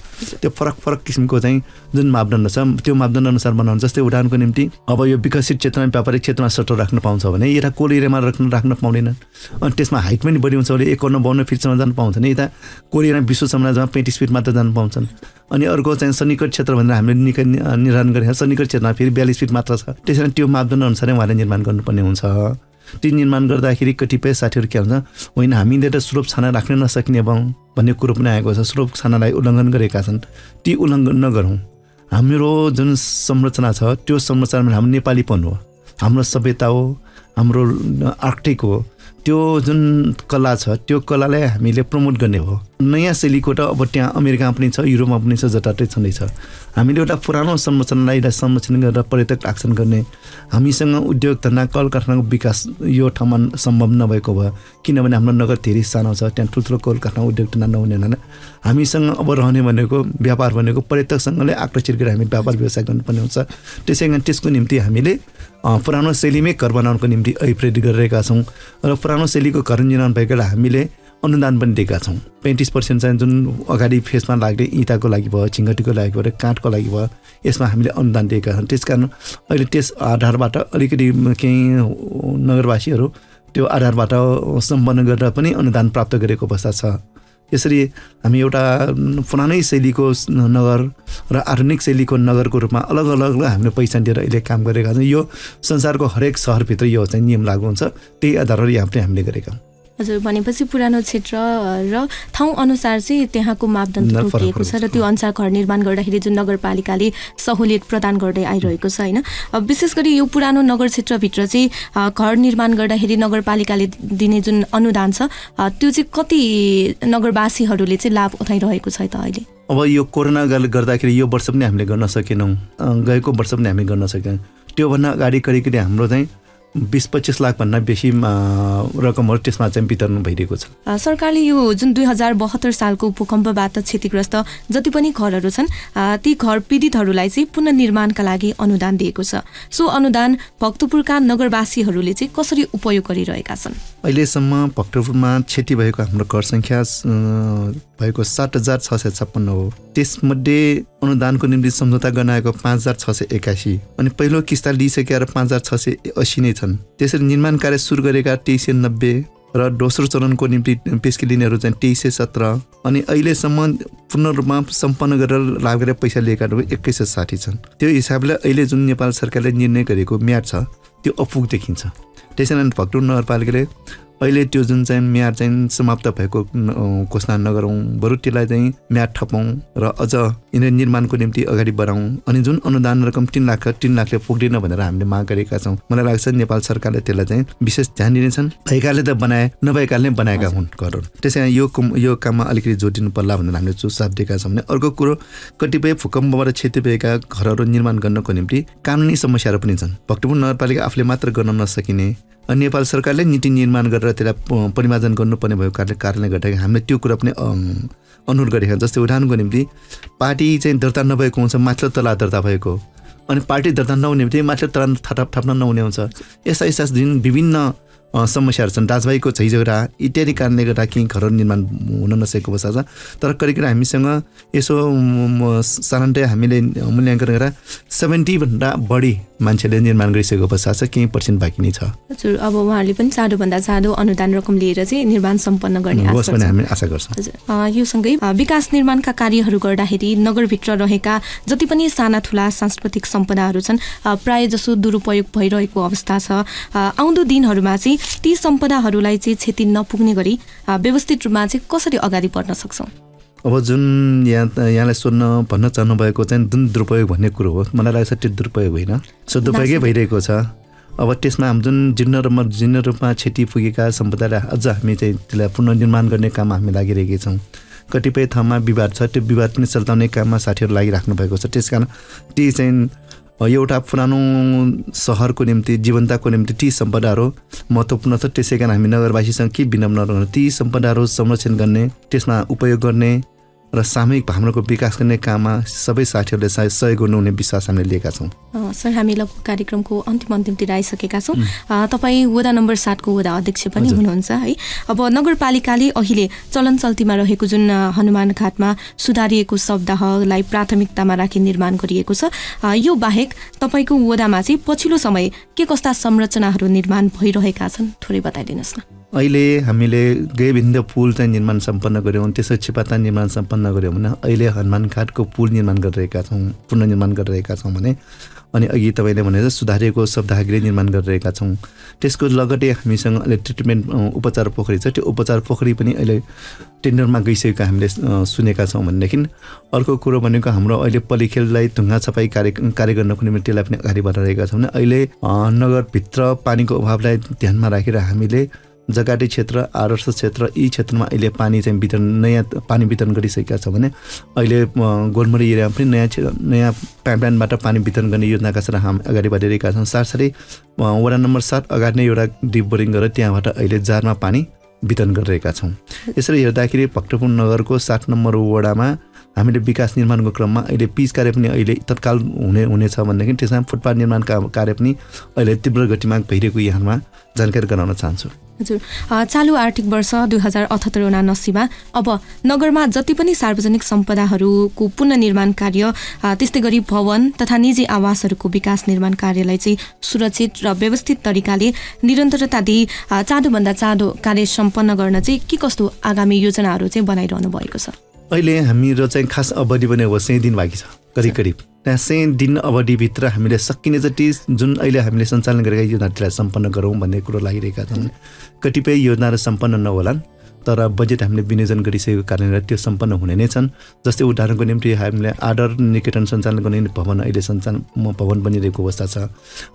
B: त्यो फरक किसिमको चाहिँ जुन मापदण्ड छ त्यो मापदण्ड अनुसार बनाउनु। जस्तै उदाहरणको निम्ति अब यो विकसित क्षेत्रमा व्यापारिक क्षेत्रमा सटर राख्न पाउँछ भने यता कोल एरियामा राख्न पाउँदैन, अनि त्यसमा हाइट पनि बढी हुन्छ भने 51-52 फिटसम्म जानु पाउँछ नि, यता कोल एरिया विश्व सम्पदामा 35 फिट मात्र जानु पाउँछन्। अनि अर्को चाहिँ सन्निकट क्षेत्र भनेर हामीले निकै निर्धारण गरेका सन्निकट क्षेत्रमा फेरि 42 फिट मात्र छ, त्यसैले त्यो मापदण्ड अनुसारै उहाँले निर्माण गर्नुपर्ने हुन्छ। त्यो निर्माण गर्दाखेरि कतिपय साथीहरू के हुन्छ, होइन हामीले त स्रोत छाना राख्न नसकिने भन्ने कुरो पनि आएको छ, स्रोत छानालाई उल्लङ्घन गरेका छन्, ती उल्लङ्घन नगरौँ। हाम्रो जुन संरचना छ त्यो संरचनामा हाम्रो नेपालीपन हो, हाम्रो सभ्यता हो, हाम्रो आर्टिक हो, त्यो जुन कला छ त्यो कलालाई हामीले प्रमोट गर्ने हो। नयाँ शैलीको त अब त्यहाँ अमेरिकामा पनि छ, युरोपमा पनि छ, जताततै छँदैछ। हामीले एउटा पुरानो संरचनालाई संरक्षण गरेर पर्यटक आकर्षण गर्ने, हामीसँग उद्योग धन्दा कल कारखानाको विकास यो ठाउँमा सम्भव नभएको भयो, किनभने हाम्रो नगर धेरै सानो छ, त्यहाँ ठुल्ठुलो कल कारखाना उद्योग धन्दा नहुने हुनाले हामीसँग अब रहने भनेको व्यापार भनेको पर्यटकसँगले आकर्षित गरेर हामी व्यापार व्यवसाय गर्नुपर्ने हुन्छ। त्यसै कारण त्यसको निम्ति हामीले पुरानो शैलीमै घर बनाउनको निम्ति अभिप्रेरित गरिरहेका छौँ र पुरानो शैलीको घर निर्माण भएकोले हामीले अनुदान पनि दिएका छौँ। 35% चाहिँ जुन अगाडि फेसमा लाग्ने इँटाको लागि भयो, झिङ्गटीको लागि भयो, काठको लागि भयो, यसमा हामीले अनुदान दिएका छौँ। त्यस कारण अहिले त्यस आधारबाट अलिकति केही नगरवासीहरू त्यो आधारबाट सम्पन्न गरेर पनि अनुदान प्राप्त गरेको अवस्था छ। यसरी हामी एउटा पुरानै शैलीको नगर र आधुनिक शैलीको नगरको रूपमा अलग अलग हामीले पहिचान दिएर अहिले काम गरेका छौँ। यो संसारको हरेक सहरभित्र यो चाहिँ नियम लागू हुन्छ, त्यही आधारहरू यहाँ पनि हामीले गरेका छौँ।
D: हजुर, भनेपछि पुरानो क्षेत्र र ठाउँ अनुसार चाहिँ त्यहाँको मापदण्ड तोकिएको छ र त्यो अनुसार घर निर्माण गर्दाखेरि जुन नगरपालिकाले सहुलियत प्रदान गर्दै आइरहेको छ होइन। विशेष गरी यो पुरानो नगर क्षेत्रभित्र चाहिँ घर निर्माण गर्दाखेरि नगरपालिकाले दिने जुन अनुदान छ त्यो चाहिँ कति नगरवासीहरूले चाहिँ लाभ उठाइरहेको छ त अहिले?
B: अब यो कोरोना गर्दाखेरि यो वर्ष पनि हामीले गर्न सकेनौँ, गएको वर्ष पनि हामीले गर्न सकेनौँ। त्योभन्दा अगाडि करिब हाम्रो चाहिँ 20-25 लाख भन्दा बेसी रकमहरू त्यसमा चाहिँ वितरण भइरहेको छ।
D: सरकारले यो जुन 2072 सालको भूकम्पबाट क्षतिग्रस्त जति पनि घरहरू छन् ती घर पीडितहरूलाई चाहिँ पुनर्निर्माणका लागि अनुदान दिएको छ। सो अनुदान भक्तपुरका नगरवासीहरूले चाहिँ कसरी उपयोग गरिरहेका छन्?
B: अहिलेसम्म भक्तपुरमा क्षति भएको हाम्रो घर सङ्ख्या भएको 7,656 हो। त्यसमध्ये अनुदानको निम्ति सम्झौता गर्न आएको 5,681 अनि पहिलो किस्ता लिइसकेर 5,680 नै छन्। त्यसरी निर्माण कार्य सुरु गरेका 2,390 र दोस्रो चरणको निम्ति पेस्की लिनेहरू चाहिँ 2,317 अनि अहिलेसम्म पूर्ण रूपमा सम्पन्न गरेर लाभ गरेर पैसा लिएकाहरू 2,160 छन्। त्यो हिसाबले अहिले जुन नेपाल सरकारले निर्णय गरेको म्याद छ त्यो अपुग देखिन्छ। त्यसैले भक्तपुर नगरपालिकाले अहिले त्यो जुन चाहिँ म्याद चाहिँ समाप्त भएको घोषणा नगरौँ, बरु त्यसलाई चाहिँ म्याद थपौँ र अझ यिनीहरू निर्माणको निम्ति अगाडि बढाउँ। अनि जुन अनुदान रकम 3 लाखले पुग्दैन भनेर हामीले माग गरेका छौँ। मलाई लाग्छ नेपाल सरकारले त्यसलाई चाहिँ विशेष ध्यान दिनेछन्। भएकाले त बनाए, नभएकाले बनाएका हुन् घरहरू। त्यसैले यो काममा अलिकति जोड दिनु पर्ला भनेर हामीले सुझाव दिएका छौँ। भने अर्को कुरो, कतिपय भूकम्पबाट क्षति भएका घरहरू निर्माण गर्नको निम्ति कानुनी समस्याहरू पनि छन्। भक्तपुर नगरपालिका आफूले मात्र गर्न नसकिने अनि नेपाल सरकारले नीति निर्माण गरेर त्यसलाई परिमार्जन गर्नुपर्ने भएको कारणले गर्दाखेरि हामीले त्यो कुरा पनि अनुरोध गरेका जस्तै उदाहरणको निम्ति पार्टी चाहिँ दर्ता नभएको हुन्छ मात्र तला दर्ता भएको अनि पार्टी दर्ता नहुने बित्तिकै मात्र तला थप्न नहुने हुन्छ यस्ता जुन विभिन्न समस्याहरू छन् दाजुभाइको झैझगडा इत्यादि कारणले गर्दा केही घर निर्माण हुन नसकेको अवस्था छ तर करिब हामीसँग यसो साधारणतया हामीले मूल्याङ्कन गरेर 70 भन्दा बढी मान्छेले निर्माण गरिसकेको अवस्था छ केही पर्सेन्ट बाँकी नै छ
D: हजुर अब उहाँहरूले पनि चाँडोभन्दा चाँडो अनुदान रकम लिएर चाहिँ निर्माण सम्पन्न गर्ने
B: हामी आशा गर्छौँ
D: हजुर यो सँगै विकास निर्माणका कार्यहरू गर्दाखेरि नगरभित्र रहेका जति पनि साना ठुला सांस्कृतिक सम्पदाहरू छन् प्राय जसो दुरुपयोग भइरहेको अवस्था छ आउँदो दिनहरूमा चाहिँ ती सम्पदाहरूलाई चाहिँ क्षति नपुग्ने गरी व्यवस्थित रूपमा चाहिँ कसरी अगाडि बढ्न सक्छौँ
B: अब जुन यहाँलाई भन्न चाहनु भएको चाहिँ जुन दुरुपयोग भन्ने कुरो हो मलाई लाग्छ त्यो दुरुपयोग होइन सदुपयोगै भइरहेको छ अब त्यसमा हामी जुन जीर्ण रूपमा क्षति पुगेका सम्पदालाई अझ हामी चाहिँ त्यसलाई पुनर्निर्माण गर्ने काममा हामी लागिरहेका छौँ कतिपय ठाउँमा विवाद छ त्यो विवाद पनि सल्टाउने काममा साथीहरू लागिराख्नु भएको छ त्यसकारण ती चाहिँ एउटा पुरानो सहरको निम्ति जीवन्तको निम्ति ती सम्पदाहरू महत्त्वपूर्ण छ त्यसै कारण हामी नगरवासीसँग के विनम्र रहनु ती सम्पदाहरू संरक्षण गर्ने त्यसमा उपयोग गर्ने र सामूहिक भावनाको विकास गर्ने काममा सबै साथीहरूले सहयोग गर्नुहुने विश्वास हामीले लिएका छौँ
D: सर हामी लगभग कार्यक्रमको अन्तिमतिर आइसकेका छौँ तपाईँ वडा नम्बर 7 को वडा अध्यक्ष पनि हुनुहुन्छ है अब नगरपालिकाले अहिले चलन चल्तीमा रहेको जुन हनुमान घाटमा सुधारिएको शवदाहलाई प्राथमिकतामा राखी निर्माण गरिएको छ यो बाहेक तपाईँको वडामा चाहिँ पछिल्लो समय के कस्ता संरचनाहरू निर्माण भइरहेका छन् थोरै बताइदिनुहोस् न
B: अहिले हामीले गैविन्द पुल चाहिँ निर्माण सम्पन्न गर्यौँ त्यसै छिपाता निर्माण सम्पन्न गर्यौँ भने अहिले हनुमान घाटको पुल निर्माण गरिरहेका छौँ पुनर्निर्माण गरिरहेका छौँ भने अनि अघि तपाईँले भनेर सुधारिएको शवदाहगृह निर्माण गरिरहेका छौँ त्यसको लगतै हामीसँग अहिले ट्रिटमेन्ट उपचार पोखरी छ त्यो उपचार पोखरी पनि अहिले टेन्डरमा गइसकेको हामीले सुनेका छौँ भनेदेखि अर्को कुरो भनेको हाम्रो अहिले पलिखेललाई ढुङ्गा छपाई कार्य गर्नको निम्ति त्यसलाई पनि अगाडि बढाइरहेका छौँ अहिले नगरभित्र पानीको अभावलाई ध्यानमा राखेर हामीले जगाटी क्षेत्र आदर्श क्षेत्र यी क्षेत्रमा अहिले पानी चाहिँ नयाँ पानी वितरण गरिसकेका छ भने अहिले गोलमरी एरियामा पनि नयाँ पाइपलाइनबाट पानी वितरण गर्ने योजनाका साथ हामी अगाडि बढिरहेका छौँ साथसाथै वडा नम्बर 7 अगाडि नै एउटा डिप बोरिङ गरेर त्यहाँबाट अहिले जारमा पानी वितरण गरिरहेका छौँ यसरी हेर्दाखेरि भक्तपुर नगरको 7 नम्बर वडामा हामीले विकास निर्माणको क्रममा अहिले पिच कार्य पनि अहिले तत्काल हुनेछ भनेदेखि त्यसमा फुटपाथ निर्माणका कार्य पनि अहिले तीव्र गतिमा भइरहेको यहाँमा जानकारी गराउन चाहन्छु
D: हजुर चालु आर्थिक वर्ष 2078-79 अब नगरमा जति पनि सार्वजनिक सम्पदाहरूको पुनर्निर्माण कार्य त्यस्तै गरी भवन तथा निजी आवासहरूको विकास निर्माण कार्यलाई चाहिँ सुरक्षित र व्यवस्थित तरिकाले निरन्तरता दिई चाँडोभन्दा चाँडो कार्य सम्पन्न गर्न चाहिँ के कस्तो आगामी योजनाहरू चाहिँ बनाइरहनु भएको छ
B: अहिले हाम्रो चाहिँ खास अवधि पनि अब 100 दिन बाँकी छ करिब त्यहाँ 100 दिन अवधिभित्र हामीले सकिने जति जुन अहिले हामीले सञ्चालन गरेका योजनाहरूलाई सम्पन्न गरौँ भन्ने कुरो लागिरहेका छौँ कतिपय योजनाहरू सम्पन्न नहोलान् तर बजेट हामीले विनियोजन गरिसकेको कारणले त्यो सम्पन्न हुने नै छन् जस्तै उदाहरणको निम्ति हामीले आदर निकेतन सञ्चालन गर्ने भवन अहिले भवन बनिरहेको अवस्था छ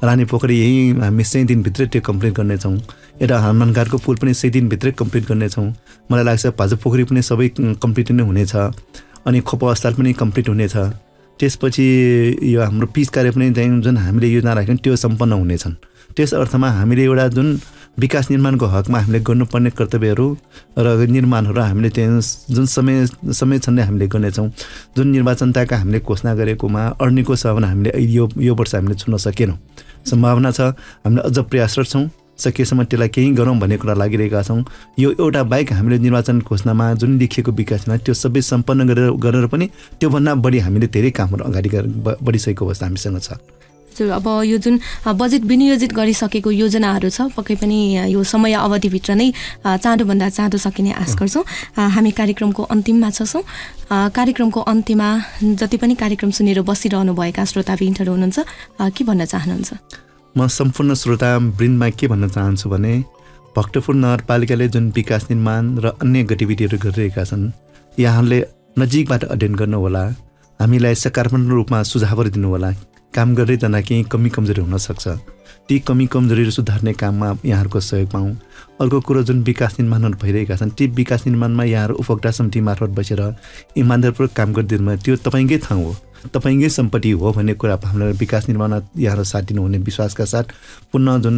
B: रानी पोखरी यही हामी 100 दिनभित्रै त्यो कम्प्लिट गर्नेछौँ यता हनुमान घाटको पुल पनि 100 दिनभित्रै कम्प्लिट गर्नेछौँ मलाई लाग्छ भाजु पोखरी पनि सबै कम्प्लिट नै हुनेछ अनि खोप अस्पताल पनि कम्प्लिट हुनेछ त्यसपछि यो हाम्रो पिच कार्य पनि जुन हामीले योजना राख्यौँ त्यो सम्पन्न हुनेछन् त्यस अर्थमा हामीले एउटा जुन विकास निर्माणको हकमा हामीले गर्नुपर्ने कर्तव्यहरू र निर्माणहरू हामीले त्यहाँ जुन समय छन् हामीले गर्नेछौँ जुन निर्वाचनताका हामीले घोषणा गरेकोमा अड्नेको छ भने हामीले यो वर्ष हामीले छुन सकेनौँ सम्भावना छ हामीले अझ प्रयासरत छौँ सकेसम्म त्यसलाई केही गरौँ भन्ने कुरा लागिरहेका छौँ यो एउटा बाहेक हामीले निर्वाचन घोषणामा जुन लेखिएको विकासमा त्यो सबै सम्पन्न गरेर पनि त्योभन्दा बढी हामीले धेरै कामहरू अगाडि बढिसकेको अवस्था हामीसँग छ
D: अब यो जुन बजेट विनियोजित गरिसकेको योजनाहरू छ पक्कै पनि यो समय अवधिभित्र नै चाँडोभन्दा चाँडो सकिने आश गर्छौँ हामी कार्यक्रमको अन्तिममा छौँ कार्यक्रमको अन्त्यमा जति पनि कार्यक्रम सुनेर बसिरहनुभएका श्रोतावृन्दहरू हुनुहुन्छ के भन्न चाहनुहुन्छ
B: म सम्पूर्ण श्रोता वृन्दमा के भन्न चाहन्छु भने भक्तपुर नगरपालिकाले जुन विकास निर्माण र अन्य गतिविधिहरू गरिरहेका छन् यहाँले नजिकबाट अध्ययन गर्नुहोला हामीलाई सकारात्मक रूपमा सुझावहरू दिनुहोला काम गर्दै जाँदा केही कमी कमजोरी हुनसक्छ ती कमी कमजोरीहरू सुधार्ने काममा यहाँहरूको सहयोग पाऊँ अर्को कुरो जुन विकास निर्माणहरू भइरहेका छन् ती विकास निर्माणमा यहाँहरू उपभोक्ता समिति मार्फत बसेर इमान्दारपूर्वक काम गरिदिनु त्यो तपाईँकै ठाउँ हो तपाईँकै सम्पत्ति हो भन्ने कुरा हामीलाई विकास निर्माणमा यहाँहरू साथ दिनुहुने विश्वासका साथ पुनः जुन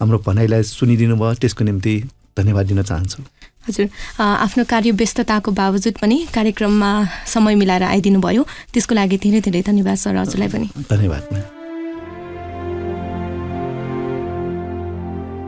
B: हाम्रो भनाइलाई सुनिदिनु भयो त्यसको निम्ति धन्यवाद दिन चाहन्छु।
D: हजुर, आफ्नो कार्य व्यस्तताको बावजुद पनि कार्यक्रममा समय मिलाएर आइदिनु भयो, त्यसको लागि धेरै धेरै धन्यवाद सर। हजुरलाई पनि
B: धन्यवाद।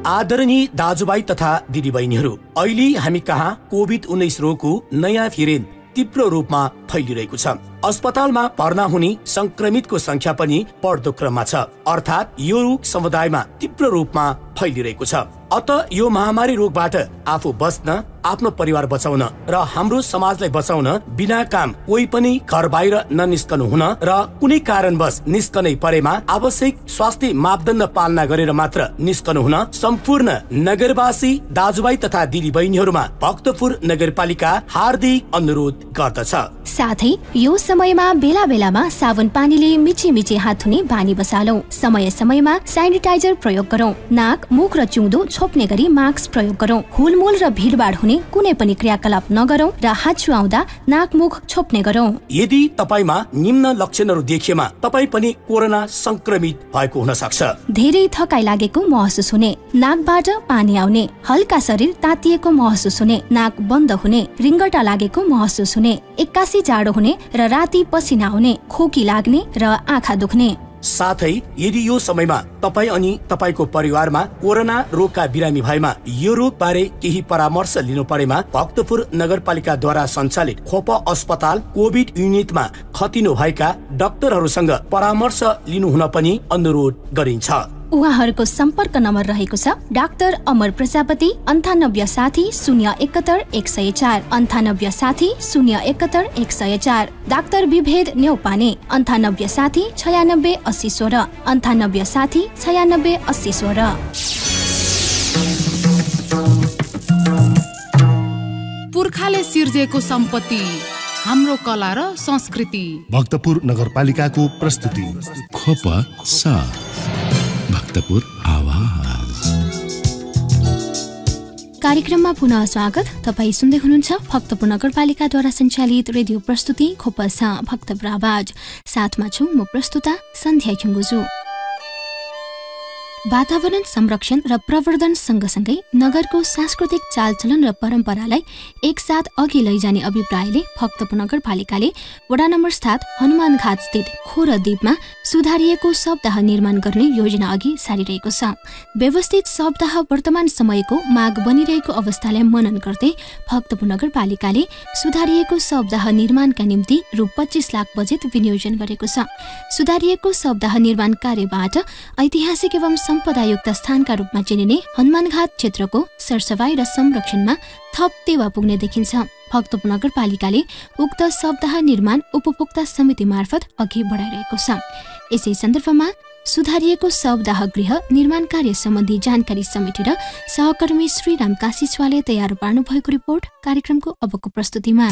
E: आदरणीय दाजुभाइ तथा दिदीबहिनीहरू, अहिले हामी कहाँ कोभिड-19 रोगको नयाँ भेरिएन्ट तीव्र रूपमा फैलिरहेको छ। अस्पतालमा भर्ना हुने संक्रमितको संख्या पनि बढ्दो क्रममा छ, अर्थात् यो रोग समुदायमा तीव्र रूपमा फैलिरहेको छ। अत यो महामारी रोगबाट आफू बच्न, आफ्नो परिवार बचाउन र हाम्रो समाजलाई बचाउन बिना काम कोही पनि घर बाहिर ननिस्कनु हुन र कुनै कारणवश निस्कनै परेमा आवश्यक स्वास्थ्य मापदण्ड पालना गरेर मात्र निस्कनु हुन सम्पूर्ण नगरवासी दाजुभाइ तथा दिदीबहिनीहरूमा भक्तपुर नगरपालिका हार्दिक अनुरोध गर्दछ।
C: साथै यो समयमा बेला बेलामा साबुन पानीले मिची मिची हात धुने बानी बसालौं। समय समयमा सेनिटाइजर प्रयोग गरौं। नाक, मुख र चिउँदो छोप्ने गरी मास्क प्रयोग गरौं। हुलमुल र भिडभाड हुने कुनै पनि क्रियाकलाप नगरौं र हात छुवाउँदा नाक मुख छोप्ने गरौं।
E: यदि तपाईमा निम्न लक्षणहरू देखिएमा तपाई पनि कोरोना संक्रमित भएको हुन सक्छ।
C: धेरै थकाइ लागेको महसुस हुने, नाकबाट पानी आउने, हल्का शरीर तातिएको महसुस हुने, नाक बन्द हुने, रिङ्गटा लागेको महसुस हुने, एक्कासी जाडो हुने र राति पसिना आउने, खोकी लाग्ने र आँखा दुख्ने।
E: साथै यदि यो समयमा तपाई अनि तपाईको परिवारमा कोरोना रोगका बिरामी भएमा यो रोग बारे केही परामर्श लिनु परेमा भक्तपुर नगरपालिकाद्वारा सञ्चालित खोप अस्पताल कोभिड युनिटमा खतिनु भएका डाक्टरहरूसँग परामर्श लिनु हुन पनि अनुरोध गरिन्छ।
C: उहाँहरूको सम्पर्क नम्बर रहेको छ डाक्टर अमर प्रजापति 98 60 071 104, 98 60 071 104, डाक्टर विभेद न्यौपाने 98 60 96 80 16, 98 60 96 80 16।
A: पुर्खाले सिर्जेको सम्पत्ति, हाम्रो कला र संस्कृति।
F: भक्तपुर नगरपालिकाको प्रस्तुति खोप सा भक्तपुर आवाज।
C: कार्यक्रममा पुनः स्वागत। तपाईँ सुन्दै हुनुहुन्छ भक्तपुर नगरपालिकाद्वारा सञ्चालित रेडियो प्रस्तुति खोपसा भक्तपुर आवाज। साथमा छु म प्रस्तुता सन्ध्या खिङ्गुजु। वातावरण संरक्षण र प्रवर्धन सँगसँगै नगरको सांस्कृतिक चालचलन र परम्परालाई एकसाथ अघि लैजाने अभिप्रायले भक्तपुर नगरपालिकाले वडा नम्बर स्थित हनुमान घाट स्थित खोर द्वीपमा सुधारिएको सप्ताह निर्माण गर्ने योजना अघि सारिरहेको छ। व्यवस्थित सप्ताह वर्तमान समयको माग बनिरहेको अवस्थालाई मनन गर्दै भक्तपुर नगरपालिकाले सुधारिएको सप्ताह निर्माणका निम्ति रु 25 लाख बजेट विनियोजन गरेको छ। सुधारिएको सप्ताह निर्माण कार्यबाट ऐतिहासिक एवं सम्पदायुक्त स्थानका रूपमा चिनिने हनुमानघाट क्षेत्रको सरसफाई र संरक्षणमा थप टेवा पुग्ने देखिन्छ। भक्तपुर नगरपालिकाले उक्त सप्ताह निर्माण उपभोक्ता समिति मार्फत अघि बढाइरहेको छ। यसै सन्दर्भमा सुधारिएको सप्ताह गृह निर्माण कार्य सम्बन्धी जानकारी समेटेर सहकर्मी श्रीराम काशीचवाले तयार पार्नु भएको रिपोर्ट कार्यक्रमको अबको प्रस्तुतिमा।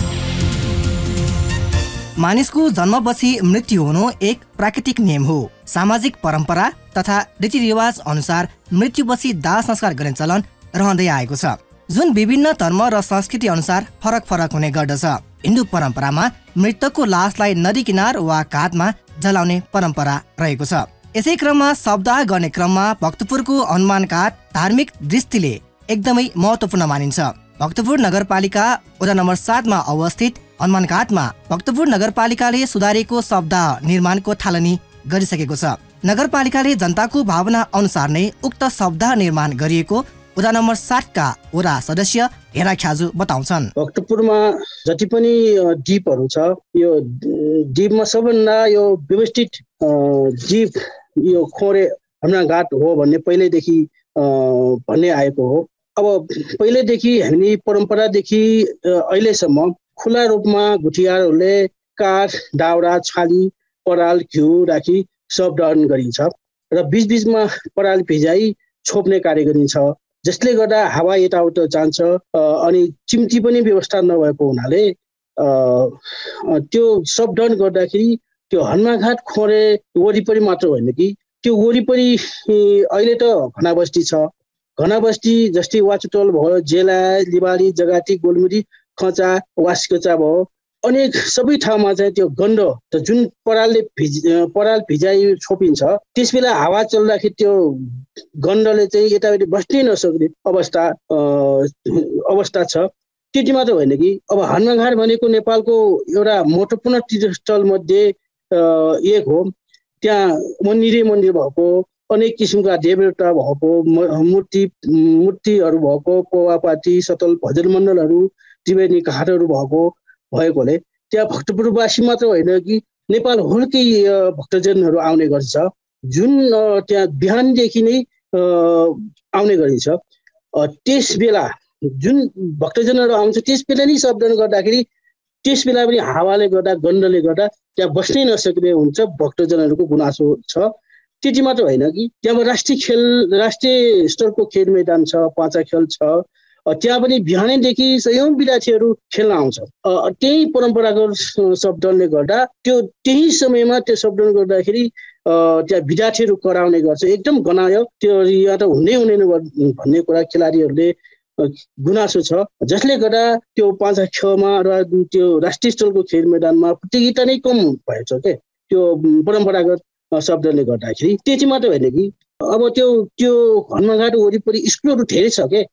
G: मानिसको जन्मपछि मृत्यु हुनु एक प्राकृतिक नियम हो। सामाजिक परम्परा तथा रीतिरिवाज अनुसार मृत्युपछि दाह संस्कार गर्ने चलन रहँदै आएको छ, जुन विभिन्न धर्म र संस्कृति अनुसार फरक फरक हुने गर्दछ। हिन्दू परम्परामा मृतकको लासलाई नदी किनार वा घाटमा जलाउने परम्परा रहेको छ। यसै क्रममा सप्ताह गर्ने क्रममा भक्तपुरको हनुमान घाट धार्मिक दृष्टिले एकदमै महत्त्वपूर्ण मानिन्छ। भक्तपुर नगरपालिका वडा नम्बर 7 मा अवस्थित हनुमान घाटमा भक्तपुर नगरपालिकाले सुधारेको सप्ताह निर्माणको थालनी गरिसकेको छ। नगरपालिकाले जनताको भावना अनुसार नै उक्त सप्ताह निर्माण गरिएको वडा नम्बर 7 का वडा सदस्य हेरा ख्याजु बताउँछन्।
H: भक्तपुरमा जति पनि द्वीपहरू छ, यो द्वीपमा सबभन्दा यो व्यवस्थित द्वीप यो खोरे हनुमान घाट हो भन्ने पहिल्यैदेखि भन्ने आएको हो। अब पहिल्यैदेखि हामी परम्परादेखि अहिलेसम्म खुला रूपमा गुठियारहरूले काठ, दाउरा, छाली, पराल, घिउ राखी सब दहन गरिन्छ र बीचबीचमा पराल भिजाइ छोप्ने कार्य गरिन्छ, जसले गर्दा हावा यताउता जान्छ अनि चिम्टी पनि व्यवस्था नभएको हुनाले त्यो सब दहन गर्दाखेरि त्यो हनुमानघाट खोरे वरिपरि मात्र होइन कि त्यो वरिपरि अहिले त घना बस्ती छ। घना बस्ती जस्तै वाचुटोल भयो, जेला, लिबाली, जगाती, गोलमुरी, खचा, वासकोचा भयो, अनेक सबै ठाउँमा चाहिँ त्यो गन्ध जुन पराल भिजाइ छोपिन्छ त्यसबेला हावा चल्दाखेरि त्यो गन्धले चाहिँ यताउति बस्नै नसक्ने अवस्था छ। त्यति मात्र होइन कि अब हनुमानघाट भनेको नेपालको एउटा महत्त्वपूर्ण तीर्थस्थल मध्ये एक हो। त्यहाँ मन्दिर भएको, अनेक किसिमका देवदेवता भएको, मूर्तिहरू भएको, पौवापाती सतल भजन मण्डलहरू, त्रिवेणी घाटहरू भएकोले त्यहाँ भक्तपुरवासी मात्र होइन कि नेपाल होलकै भक्तजनहरू आउने गर्छ, जुन त्यहाँ बिहानदेखि नै आउने गरिन्छ। त्यस बेला जुन भक्तजनहरू आउँछ त्यस बेला नै शब्दन गर्दाखेरि त्यस बेला पनि हावाले गर्दा गन्धले गर्दा त्यहाँ बस्नै नसक्ने हुन्छ, भक्तजनहरूको गुनासो छ। त्यति मात्र होइन कि त्यहाँ राष्ट्रिय स्तरको खेल मैदान छ, पाँचा खेल छ, त्यहाँ पनि बिहानैदेखि सयौं विद्यार्थीहरू खेल्न आउँछ। त्यही परम्परागत शब्दले गर्दा त्यही समयमा त्यो शब्दन गर्दाखेरि त्यहाँ विद्यार्थीहरू कराउने गर्छ, एकदम गनायो त्यो यहाँ त हुँदैन भन्ने कुरा खेलाडीहरूले गुनासो छ, जसले गर्दा त्यो पाँचा खेलमा र त्यो राष्ट्रिय स्तरको खेल मैदानमा प्रतियोगिता नै कम भएछ के त्यो परम्परागत शब्दले गर्दाखेरि। त्यति मात्र होइन कि अब त्यो हनुमानघाट वरिपरि स्कुलहरू धेरै छ के,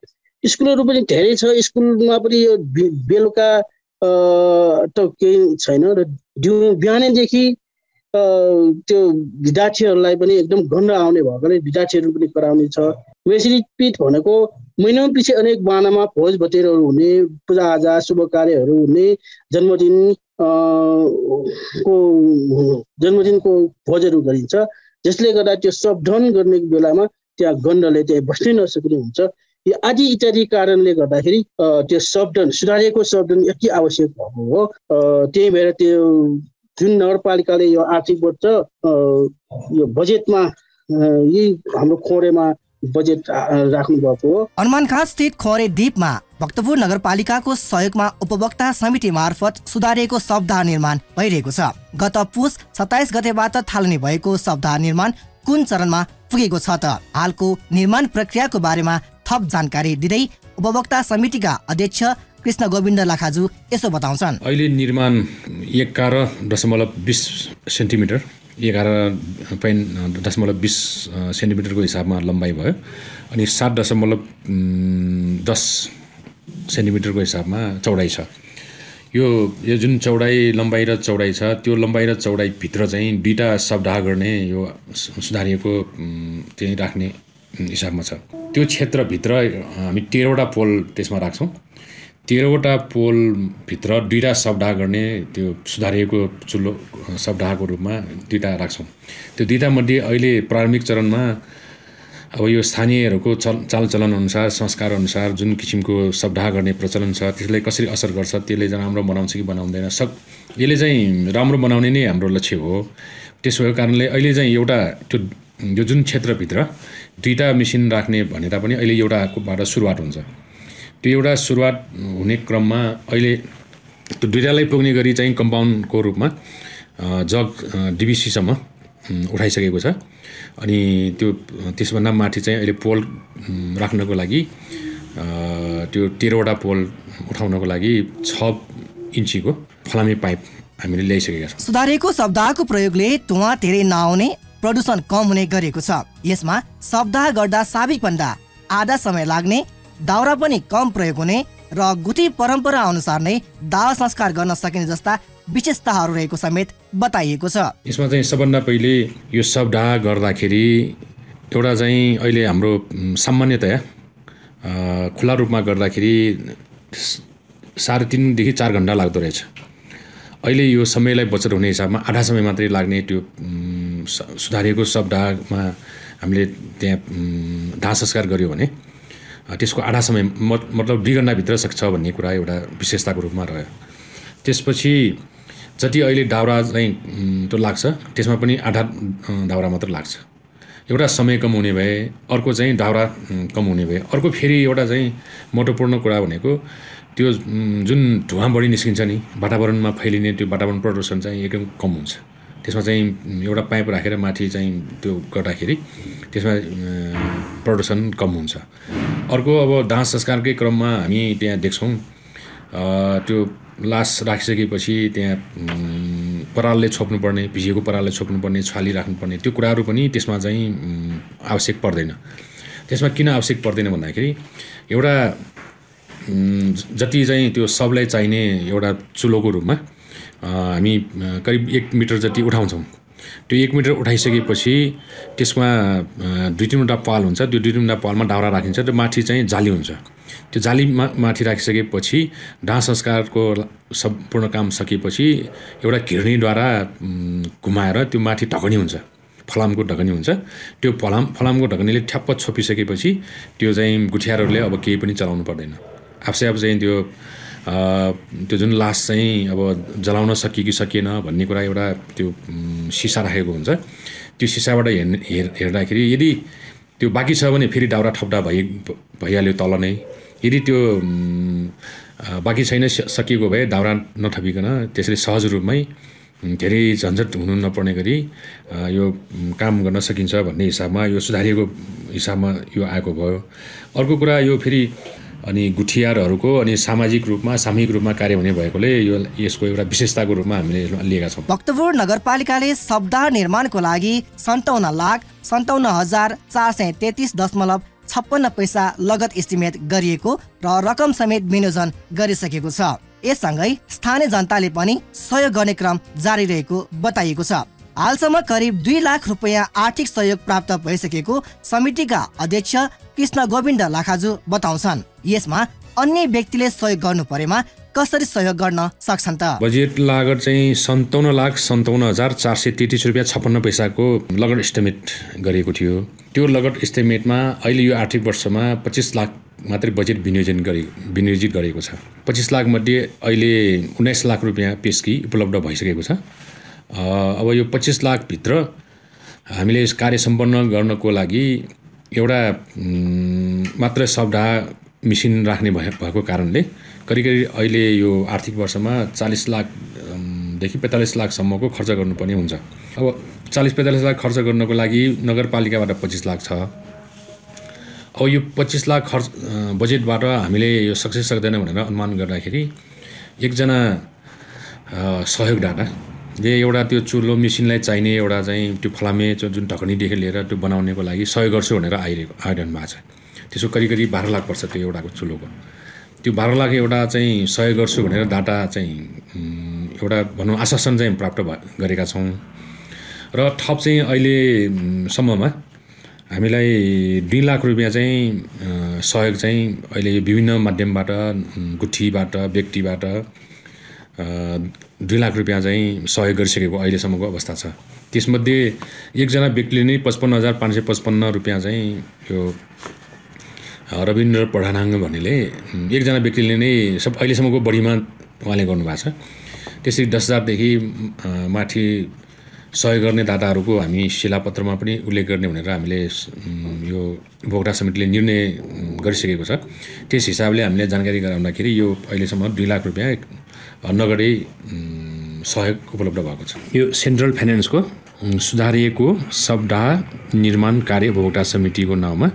H: स्कुलहरू पनि धेरै छ। स्कुलमा पनि यो बेलुका त केही छैन र बिहानैदेखि त्यो विद्यार्थीहरूलाई पनि एकदम गन्ध आउने भएकोले विद्यार्थीहरू पनि कराउने छ। मेसिरी पीठ भनेको महिनौँ पछि अनेक बानामा भोज भतेरहरू हुने, पूजाआजा शुभ कार्यहरू हुने, जन्मदिनको भोजहरू गरिन्छ, जसले गर्दा त्यो शब्दन गर्ने बेलामा त्यहाँ गन्धले त्यहाँ बस्नै नसक्ने हुन्छ। यो आदि इत्यादि कारणले गर्दाखेरि त्यो शब्दन सुधारिएको शब्दन यति आवश्यक भएको हो। त्यही भएर त्यो जुन नगरपालिकाले यो आर्थिक वर्ष यो बजेटमा यही हाम्रो खोरेमा बजेट राख्नु भएको हो।
G: हनुमानघाट स्थित खोरे द्वीपमा भक्तपुर नगरपालिकाको सहयोगमा उपभोक्ता समिति मार्फत सुधारिएको शब्दाह निर्माण भइरहेको छ। गत पुस 27 गतेबाट थालनी भएको शब्दाह निर्माण कुन चरणमा पुगेको छ त? हालको निर्माण प्रक्रियाको बारेमा थप जानकारी दिँदै उपभोक्ता समितिका अध्यक्ष कृष्ण गोविन्द लाखाजु यसो बताउँछन्।
I: अहिले निर्माण 11.20 सेन्टिमिटर 11.20 सेन्टिमिटरको हिसाबमा लम्बाइ भयो अनि 7.10 सेन्टिमिटरको हिसाबमा चौडाइ छ। यो जुन चौडाइ लम्बाइ र चौडाइ छ त्यो लम्बाइ र चौडाइ भित्र चाहिँ दुईटा शब्दाह गर्ने यो सुधारिएको चाहिँ राख्ने हिसाबमा छ। त्यो क्षेत्रभित्र हामी 13वटा पोल त्यसमा राख्छौँ। 13वटा पोलभित्र दुईटा शब्दाह गर्ने त्यो सुधारिएको चुल्लो शब्दाहको रूपमा दुईटा राख्छौँ। त्यो दुईटा मध्ये अहिले प्रारम्भिक चरणमा अब यो स्थानीयहरूको चालचलन अनुसार संस्कार अनुसार जुन किसिमको शब्दाह गर्ने प्रचलन छ त्यसलाई कसरी असर गर्छ, त्यसले राम्रो बनाउँछ कि बनाउँदैन, यसले चाहिँ राम्रो बनाउने नै हाम्रो लक्ष्य हो। त्यसो भएको कारणले अहिले चाहिँ एउटा त्यो यो जुन क्षेत्रभित्र दुईटा मेसिन राख्ने भने तापनि अहिले एउटाबाट सुरुवात हुन्छ। त्यो एउटा सुरुवात हुने क्रममा अहिले त्यो दुईटालाई पुग्ने गरी चाहिँ कम्पाउन्डको रूपमा जग डिबिसीसम्म उठाइसकेको छ अनि त्यसभन्दा माथि चाहिँ अहिले पोल राख्नको लागि त्यो 13वटा पोल उठाउनको लागि 6 इन्चीको फलामे पाइप हामीले ल्याइसकेका छौँ।
G: सुधारिएको शब्दाहको प्रयोगले धुवा धेरै नआउने, प्रदूषण कम हुने गरेको छ। यसमा शब्दाह गर्दा साबिकभन्दा आधा समय लाग्ने, दाउरा पनि कम प्रयोग हुने र गुठी परम्परा अनुसार नै दाह संस्कार गर्न सकिने जस्ता विशेषताहरू रहेको समेत बताइएको छ।
I: यसमा चाहिँ सबभन्दा पहिले यो शब्दाह गर्दाखेरि एउटा चाहिँ अहिले हाम्रो सामान्यतया खुला रूपमा गर्दाखेरि 3.5 देखि 4 घण्टा लाग्दो रहेछ। अहिले यो समयलाई बचत हुने हिसाबमा आधा समय मात्रै लाग्ने त्यो सुधारिएको शब्दाहमा हामीले त्यहाँ दाह संस्कार गर्यो भने त्यसको आधा समय मतलब 2 घण्टाभित्र सक्छ भन्ने कुरा एउटा विशेषताको रूपमा रह्यो। त्यसपछि जति अहिले दाउरा चाहिँ त्यो लाग्छ त्यसमा पनि आधा दाउरा मात्र लाग्छ। एउटा समय कम हुने भए, अर्को चाहिँ दाउरा कम हुने भए, अर्को फेरि एउटा चाहिँ महत्त्वपूर्ण कुरा भनेको त्यो जुन धुवा बढी निस्किन्छ नि वातावरणमा फैलिने त्यो वातावरण प्रदूषण चाहिँ एकदम कम हुन्छ। त्यसमा चाहिँ एउटा पाइप राखेर माथि चाहिँ त्यो गर्दाखेरि त्यसमा प्रदूषण कम हुन्छ। अर्को अब दाह संस्कारकै क्रममा हामी त्यहाँ देख्छौँ त्यो लास राखिसकेपछि त्यहाँ परालले छोप्नुपर्ने, भिजेको परालले छोप्नुपर्ने, छाली राख्नुपर्ने त्यो कुराहरू पनि त्यसमा चाहिँ आवश्यक पर्दैन। त्यसमा किन आवश्यक पर्दैन भन्दाखेरि एउटा जति चाहिँ त्यो सबलाई चाहिने एउटा चुलोको रूपमा हामी करिब 1 मिटर जति उठाउँछौँ। त्यो 1 मिटर उठाइसकेपछि त्यसमा 2-3वटा पाल हुन्छ। त्यो 2-3वटा पालमा दाउरा राखिन्छ। त्यो माथि चाहिँ जाली हुन्छ। त्यो जाली माथि राखिसकेपछि दाह संस्कारको सम्पूर्ण काम सकेपछि एउटा घिर्नीद्वारा घुमाएर त्यो माथि ढकनी हुन्छ, फलामको ढकनी हुन्छ। त्यो फलामको ढकनीले ठ्याप्प छोपिसकेपछि त्यो चाहिँ गुठियारहरूले अब केही पनि चलाउनु पर्दैन। आफै आफ चाहिँ त्यो जुन लास चाहिँ अब जलाउन सकियो कि सकिएन भन्ने कुरा एउटा त्यो सिसा राखेको हुन्छ। त्यो सिसाबाट हेर्दाखेरि यदि त्यो बाँकी छ भने फेरि दाउरा थप्दा भइहाल्यो तल नै। यदि त्यो बाँकी छैन सकिएको भए दाउरा नथपिकन त्यसरी सहज रूपमै धेरै झन्झट हुनु नपर्ने गरी यो काम गर्न सकिन्छ भन्ने हिसाबमा यो सुधारिएको हिसाबमा यो आएको भयो। अर्को कुरा यो फेरि अनि गुठियारहरूको अनि सामाजिक रूपमा सामूहिक रूपमा कार्य हुने भएकोले यसको एउटा विशेषताको रूपमा हामीले लिएका छौँ।
G: भक्तपुर नगरपालिकाले शवदाह निर्माणको लागि 57,57,433.56 पैसा लगत एस्टिमेट गरिएको र रकम समेत विनियोजन गरिसकेको छ। यससँगै स्थानीय जनताले पनि सहयोग गर्ने क्रम जारी रहेको बताइएको छ। हालसम्म करिब 2 लाख रुपैयाँ आर्थिक सहयोग प्राप्त भइसकेको समितिका अध्यक्ष कृष्ण गोविन्द लाखाजु बताउँछन्। यसमा अन्य व्यक्तिले सहयोग गर्नु परेमा कसरी सहयोग गर्न सक्छन् त?
I: बजेट लागत चाहिँ 57,57,433 रुपियाँ 56 पैसाको लगत एस्टिमेट गरेको थियो। त्यो लगत एस्टिमेटमा अहिले यो आर्थिक वर्षमा 25 लाख मात्रै बजेट विनियोजित गरेको छ। 25 लाख मध्ये अहिले 19 लाख रुपियाँ पेस्की उपलब्ध भइसकेको छ। अब यो 25 लाख भित्र हामीले यस कार्य सम्पन्न गर्नको लागि एउटा मात्र शवदाह मेसिन राख्ने भएको कारणले करिब अहिले यो आर्थिक वर्षमा 40 लाखदेखि 45 लाखसम्मको खर्च गर्नुपर्ने हुन्छ। अब 40-45 लाख खर्च गर्नको लागि नगरपालिकाबाट 25 लाख छ। अब यो 25 लाख खर्च बजेटबाट हामीले यो सक्दैन भनेर अनुमान गर्दाखेरि एकजना सहयोगदाता जे एउटा त्यो चुलो मेसिनलाई चाहिने एउटा चाहिँ त्यो फलामे जुन ढकनीदेखि लिएर त्यो बनाउनेको लागि सहयोग गर्छु भनेर आइरहनु भएको छ। त्यसको करिब 12 लाख पर्छ त्यो एउटाको चुलोको। त्यो 12 लाख एउटा चाहिँ सहयोग गर्छु भनेर डाटा चाहिँ एउटा भनौँ आश्वासन चाहिँ प्राप्त गरेका छौँ। र थप चाहिँ अहिलेसम्ममा हामीलाई 2 लाख रुपियाँ चाहिँ सहयोग चाहिँ अहिले विभिन्न माध्यमबाट गुठीबाट व्यक्तिबाट 2 लाख रुपियाँ चाहिँ सहयोग गरिसकेको अहिलेसम्मको अवस्था छ। त्यसमध्ये एकजना व्यक्तिले नै 55,555 रुपियाँ चाहिँ यो रविन्द्र पढानाङ भन्नेले एकजना व्यक्तिले नै अहिलेसम्मको बढीमा उहाँले गर्नुभएको छ। त्यसरी 10,000देखि माथि सहयोग गर्ने दाताहरूको हामी शिलापत्रमा पनि उल्लेख गर्ने भनेर हामीले यो उपभोक्ता समितिले निर्णय गरिसकेको छ। त्यस हिसाबले हामीले जानकारी गराउँदाखेरि यो अहिलेसम्म 2 लाख रुपियाँ नगदै सहयोग उपलब्ध भएको छ। यो सेन्ट्रल फाइनेन्सको सुधारिएको शवदाह निर्माण कार्य उपभोक्ता समितिको नाउँमा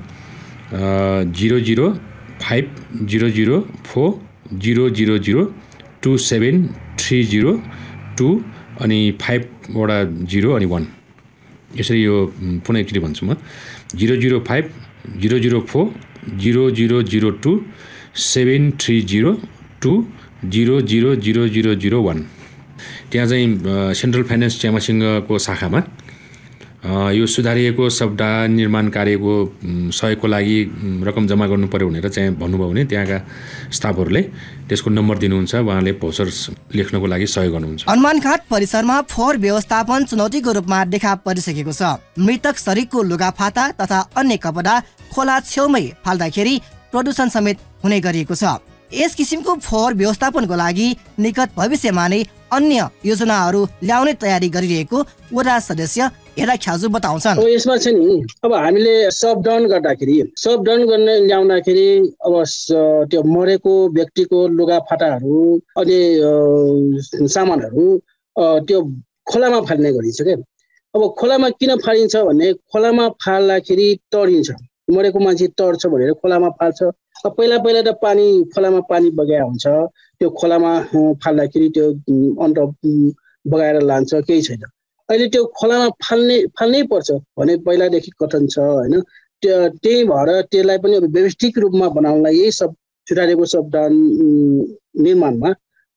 I: 0050004002730 अनि 5वटा 0 अनि 1 यसरी यो पुनः एकचोटि भन्छु म 0050004002730200001 त्यहाँ चाहिँ सेन्ट्रल फाइनेन्स च्यामासिङको शाखामा यो सुधारिएको शवदाह निर्माण कार्यको सहयोगको लागि रकम जम्मा गर्नु पर्यो भनेर चाहिँ भन्नुभयो भने त्यहाँका स्टाफहरूले त्यसको नम्बर दिनुहुन्छ। उहाँले भोचर लेख्नको लागि सहयोग गर्नुहुन्छ।
G: हनुमानघाट परिसरमा फोहोर व्यवस्थापन चुनौतीको रूपमा देखा परिसकेको छ। मृतक शरीरको लुगाफाटा तथा अन्य कपडा खोला छेउमै फाल्दाखेरि प्रदूषण समेत हुने गरिएको छ। यस किसिमको फोहोर व्यवस्थापनको लागि निकट भविष्यमा नै अन्य योजनाहरू ल्याउने तयारी गरिरहेको वडा सदस्य हेरा ख्याजु बताउँछन्।
H: यसमा चाहिँ नि अब हामीले सबडाउन गर्ने ल्याउँदाखेरि अब त्यो मरेको व्यक्तिको लुगाफाटाहरू अनि सामानहरू त्यो खोलामा फाल्ने गरिन्छ क्या। अब खोलामा किन फालिन्छ भने खोलामा फाल्दाखेरि टरिन्छ। मरेको मान्छे तर्छ भनेर खोलामा फाल्छ। पहिला त पानी खोलामा पानी बगाए हुन्छ, त्यो खोलामा फाल्दाखेरि त्यो अन्त बगाएर लान्छ, केही छैन। अहिले त्यो खोलामा फाल्नै पर्छ भने पहिलादेखि कथन छ होइन। त्यही भएर त्यसलाई पनि अब व्यवस्थित रूपमा बनाउनलाई यही सब सुधारेको शब्द निर्माणमा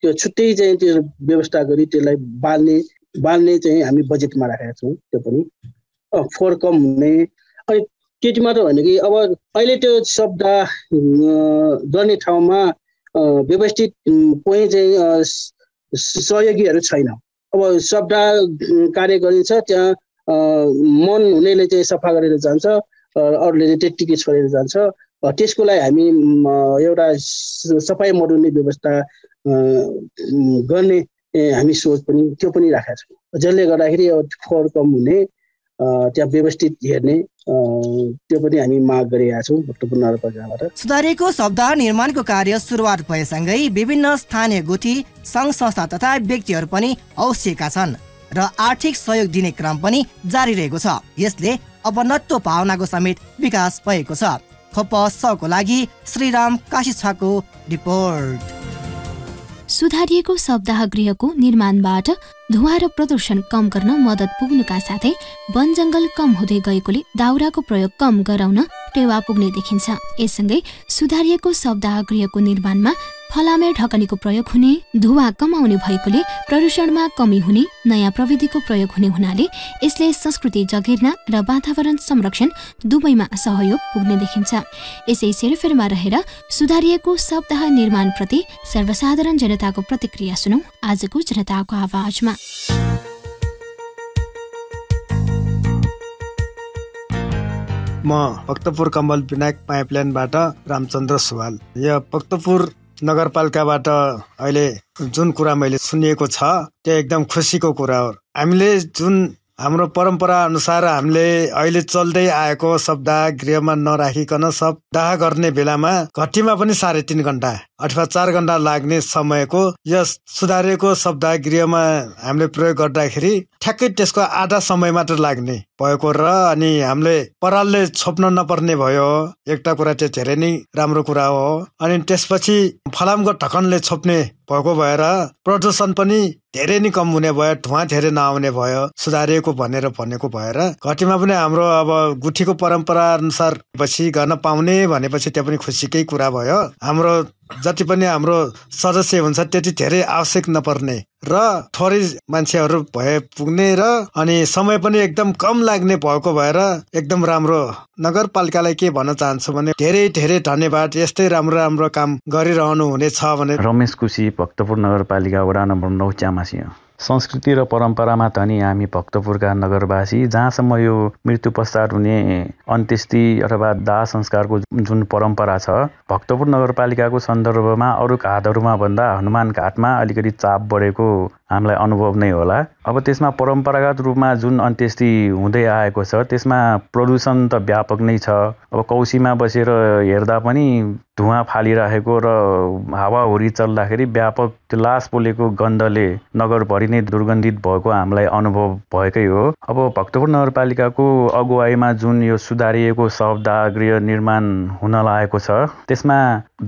H: त्यो छुट्टै चाहिँ त्यो व्यवस्था गरी त्यसलाई बाल्ने चाहिँ हामी बजेटमा राखेका छौँ। त्यो पनि फोहोर कम हुने। अनि त्यति मात्र होइन कि अब अहिले त्यो शब्द गर्ने ठाउँमा व्यवस्थित कोही चाहिँ सहयोगीहरू छैन। अब शब्द कार्य गरिन्छ, त्यहाँ मन हुनेले चाहिँ सफा गरेर जान्छ, अरूले चाहिँ त्यत्तिकै छोडेर जान्छ। त्यसको लागि हामी एउटा सफाइ मर्ने व्यवस्था गर्ने हामी सोच पनि त्यो पनि राखेका छौँ, जसले गर्दाखेरि फोहोर कम हुने, त्यहाँ व्यवस्थित हेर्ने त्यो पनि हामी माग गरिरहेका छौँ भक्तपुर नगरपालिकाबाट।
G: सुधारिएको शब्द निर्माणको कार्य सुरुवात भएसँगै विभिन्न स्थानीय गुठी, सङ्घ संस्था तथा व्यक्तिहरू पनि औसिएका छन् र आर्थिक सहयोग दिने क्रम पनि जारी रहेको छ। यसले अपनत्व भावनाको समेत विकास भएको छ। खपसको लागि श्रीराम काशीछाको रिपोर्ट।
C: सुधारिएको सप्ताह गृहको निर्माणबाट धुवा र प्रदूषण कम गर्न मद्दत पुग्नुका साथै वन जङ्गल कम हुँदै गएकोले दाउराको प्रयोग कम गराउन टेवा पुग्ने देखिन्छ। यससँगै सुधारिएको सप्ताह गृहको निर्माणमा फलामे ढकनीको प्रयोग हुने, धुवा कमाउने भएकोले प्रदूषणमा कमी हुने, नयाँ प्रविधिको प्रयोग हुने हुनाले यसले संस्कृति जगेर्ना र वातावरण संरक्षण दुवैमा सहयोग पुग्ने देखिन्छ। यसै सेरोफेरमा रहेर सुधारिएको सप्ताह निर्माणप्रति सर्वसाधारण जनताको प्रतिक्रिया सुनौ आजको जनताको आवाजमा।
J: म भक्तपुर कमल विनायक पाइपलाइनबाट रामचन्द्र सुवाल। यो भक्तपुर नगरपालिकाबाट अहिले जुन कुरा मैले सुनिएको छ त्यो एकदम खुसीको कुरा हो। हामीले जुन हाम्रो परम्परा अनुसार हामीले अहिले चल्दै आएको सप्ताह गृहमा नराखिकन सप्ताह गर्ने बेलामा घट्टीमा पनि 3.5 घण्टा अथवा 4 घण्टा लाग्ने समयको यस सुधारिएको सप्ताह गृहमा हामीले प्रयोग गर्दाखेरि ठ्याक्कै त्यसको आधा समय मात्र लाग्ने भएको र अनि हामीले परालले छोप्न नपर्ने भयो। एउटा कुरा चाहिँ धेरै नै राम्रो कुरा हो। अनि त्यसपछि फलामको ढकनले छोप्ने भएको भएर प्रदूषण पनि धेरै नै कम हुने भयो, धुवा धेरै नआउने भयो, सुधारिएको भनेको भएर घटीमा पनि हाम्रो अब गुठीको परम्परा अनुसार पछि गर्न पाउने भनेपछि त्यो पनि खुसीकै कुरा भयो। हाम्रो जति पनि हाम्रो सदस्य हुन्छ त्यति धेरै आवश्यक नपर्ने र थोरै मान्छेहरू भए पुग्ने र अनि समय पनि एकदम कम लाग्ने भएको भएर एकदम राम्रो। नगरपालिकालाई के भन्न चाहन्छु भने धेरै धेरै धन्यवाद। यस्तै राम्रो काम गरिरहनु हुनेछ भने।
K: रमेश कुशी, भक्तपुर नगरपालिका वडा नम्बर 9 च्यामासिंह। संस्कृति र परम्परामा त नि हामी भक्तपुरका नगरवासी जहाँसम्म यो मृत्यु पश्चात हुने अन्त्येष्टि अथवा दाह संस्कारको जुन परम्परा छ, भक्तपुर नगरपालिकाको सन्दर्भमा अरू घाटहरूमा भन्दा हनुमान घाटमा अलिकति चाप बढेको हामीलाई अनुभव नै होला। अब त्यसमा परम्परागत रूपमा जुन अन्त्येष्टि हुँदै आएको छ त्यसमा प्रदूषण त व्यापक नै छ। अब कौसीमा बसेर हेर्दा पनि धुवा फालिरहेको र हावाहुरी चल्दाखेरि व्यापक त्यो लास पोलेको गन्धले नगरभरि नै दुर्गन्धित भएको हामीलाई अनुभव भएकै हो। अब भक्तपुर नगरपालिकाको अगुवाईमा जुन यो सुधारिएको सप्ताह गृह निर्माण हुन लागेको छ त्यसमा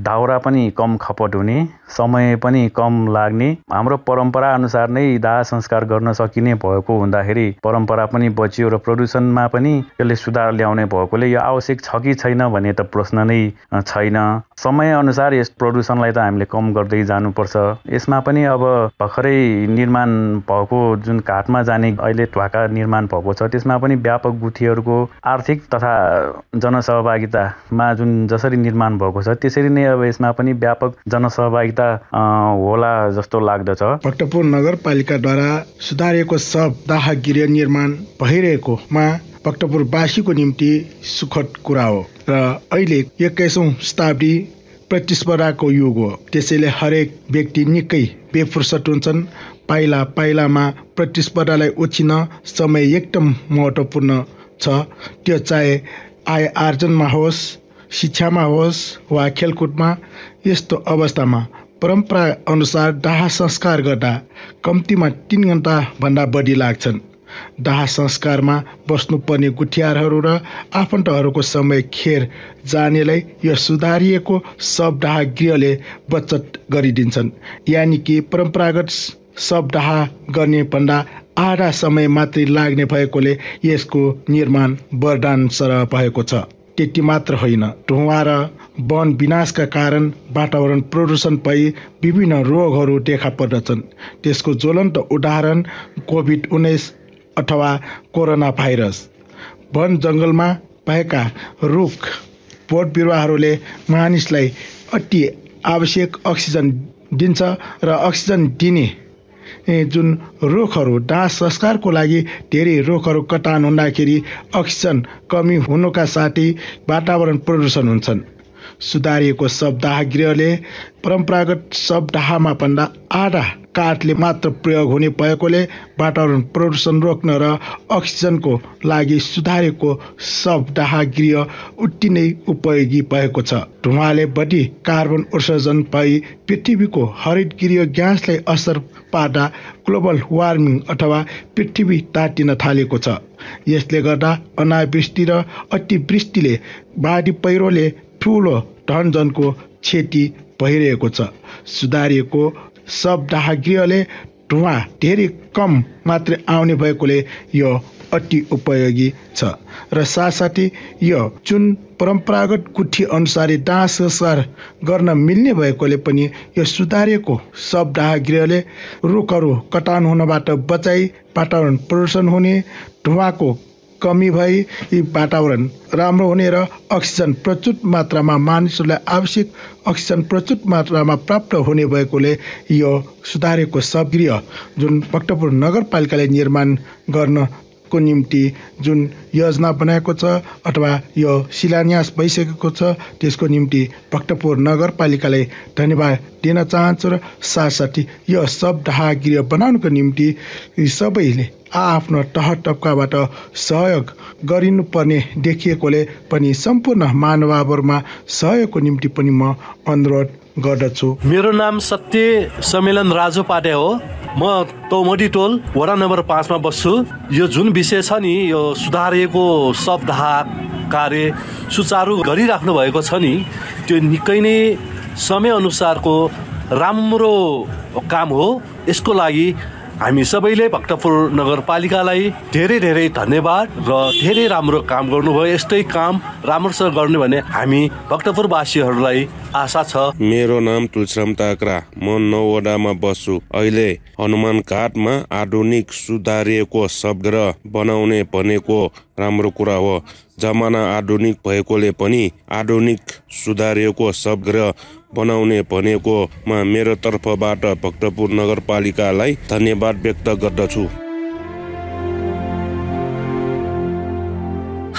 K: दाउरा पनि कम खपत हुने, समय पनि कम लाग्ने, हाम्रो परम्परा अनुसार नै दाह संस्कार गर्न सकिने भएको हुँदाखेरि परम्परा पनि बच्यो र प्रदूषणमा पनि यसले सुधार ल्याउने भएकोले यो आवश्यक छ कि छैन भने त प्रश्न नै छैन। समय अनुसार यस प्रदूषणलाई त हामीले कम गर्दै जानुपर्छ। यसमा पनि अब भर्खरै निर्माण भएको जुन घाटमा जाने अहिले ढाका निर्माण भएको छ त्यसमा पनि व्यापक गुठीहरूको आर्थिक तथा जनसहभागितामा जुन जसरी निर्माण भएको छ त्यसरी नै अब यसमा पनि व्यापक जनसहभागिता होला जस्तो लाग्दछ।
L: भक्तपुर नगरपालिकाद्वारा सुधारिएको सप्ताह गृह निर्माण भइरहेकोमा भक्तपुरवासीको निम्ति सुखद कुरा हो र अहिले 21औं शताब्दी प्रतिस्पर्धाको युग हो। त्यसैले हरेक व्यक्ति निकै बेफुर्सद हुन्छन्। पाइलामा प्रतिस्पर्धालाई ओछिन समय एकदम महत्त्वपूर्ण छ। त्यो चाहे आय आर्जनमा होस्, शिक्षामा होस् वा खेलकुदमा। यस्तो अवस्थामा परम्परा अनुसार दाह संस्कार गर्दा कम्तीमा 3 घण्टा भन्दा बढी लाग्छन्। दाह संस्कारमा बस्नुपर्ने गुठियारहरू र आफन्तहरूको समय खेर जानेलाई यो सुधारिएको शवदाह गृहले बचत गरिदिन्छन्। यानि कि परम्परागत शवदाह गर्ने भन्दा आधा समय मात्रै लाग्ने भएकोले यसको निर्माण वरदान सरह भएको छ। त्यति मात्र होइन, धुवा र वन विनाशका कारण वातावरण प्रदूषण भई विभिन्न रोगहरू देखा पर्दछन्। त्यसको ज्वलन्त उदाहरण कोभिड-19 अथवा कोरोना भाइरस। वन जङ्गलमा भएका रुख बोट बिरुवाहरूले मानिसलाई अति आवश्यक अक्सिजन दिन्छ र अक्सिजन दिने जुन रुखहरू दाह संस्कारको लागि धेरै रुखहरू कटान हुँदाखेरि अक्सिजन कमी हुनुका साथै वातावरण प्रदूषण हुन्छन्। सुधारिएको शवदाह गृहले परम्परागत शवदाहमा भन्दा आधा काठले मात्र प्रयोग हुने भएकोले वातावरण प्रदूषण रोक्न र अक्सिजनको लागि सुधारिएको शवदाह गृह उति नै उपयोगी भएको छ। धुवाले बढी कार्बन उत्सर्जन भई पृथ्वीको हरितगृह ग्यासलाई असर पार्दा ग्लोबल वार्मिङ अथवा पृथ्वी तातिन थालेको छ। यसले गर्दा अनावृष्टि र अतिवृष्टिले बाढी पहिरोले ठूलो धनजनको क्षति भइरहेको छ। सुधारिएको शवदाह गृहले धुवा धेरै कम मात्रै आउने भएकोले यो अति उपयोगी छ र साथसाथै यो जुन परम्परागत गुठी अनुसार दाह संस्कार गर्न मिल्ने भएकोले पनि यो सुधारिएको शवदाह गृहले रुखहरू कटान हुनबाट बचाई वातावरण प्रदूषण हुने, धुवाको कमी भई वातावरण राम्रो हुने र अक्सिजन प्रचुर मात्रामा मानिसहरूलाई आवश्यक अक्सिजन प्रचुर मात्रामा प्राप्त हुने भएकोले यो सुधारिएको शवगृह जुन भक्तपुर नगरपालिकाले निर्माण गर्नको निम्ति जुन योजना बनाएको छ अथवा यो शिलान्यास भइसकेको छ त्यसको निम्ति भक्तपुर नगरपालिकालाई धन्यवाद दिन चाहन्छु र साथसाथै यो शवदाह गृह बनाउनको निम्ति सबैले आफ्नो तह तबकाबाट सहयोग गरिनुपर्ने देखिएकोले पनि सम्पूर्ण महानुभावहरूमा सहयोगको निम्ति पनि म अनुरोध गर्दछु।
M: मेरो नाम सत्य सम्मेलन राजु पाटे हो। म तौमडी टोल वडा नम्बर 5 मा बस्छु। यो जुन विषय छ नि, यो सुधारिएको शवदाह कार्य सुचारू गरिराख्नु भएको छ नि, त्यो निकै नै समय अनुसारको राम्रो काम हो। यसको लागि हामी सबैले भक्तपुर नगरपालिकालाई धेरै धेरै धन्यवाद र धेरै राम्रो काम गर्नुभयो। यस्तै काम राम्रोसँग गर्ने भने हामी भक्तपुरवासीहरूलाई आशा छ।
N: मेरो नाम तुलसीराम ताक्रा, म 9 वडामा बस्छु। अहिले हनुमान घाटमा आधुनिक सुधारिएको शवगृह बनाउने भनेको राम्रो कुरा हो। जमाना आधुनिक भएकोले पनि आधुनिक सुधारिएको शवगृह बनाउने भनेकोमा मेरो तर्फबाट भक्तपुर नगरपालिकालाई धन्यवाद व्यक्त गर्दछु।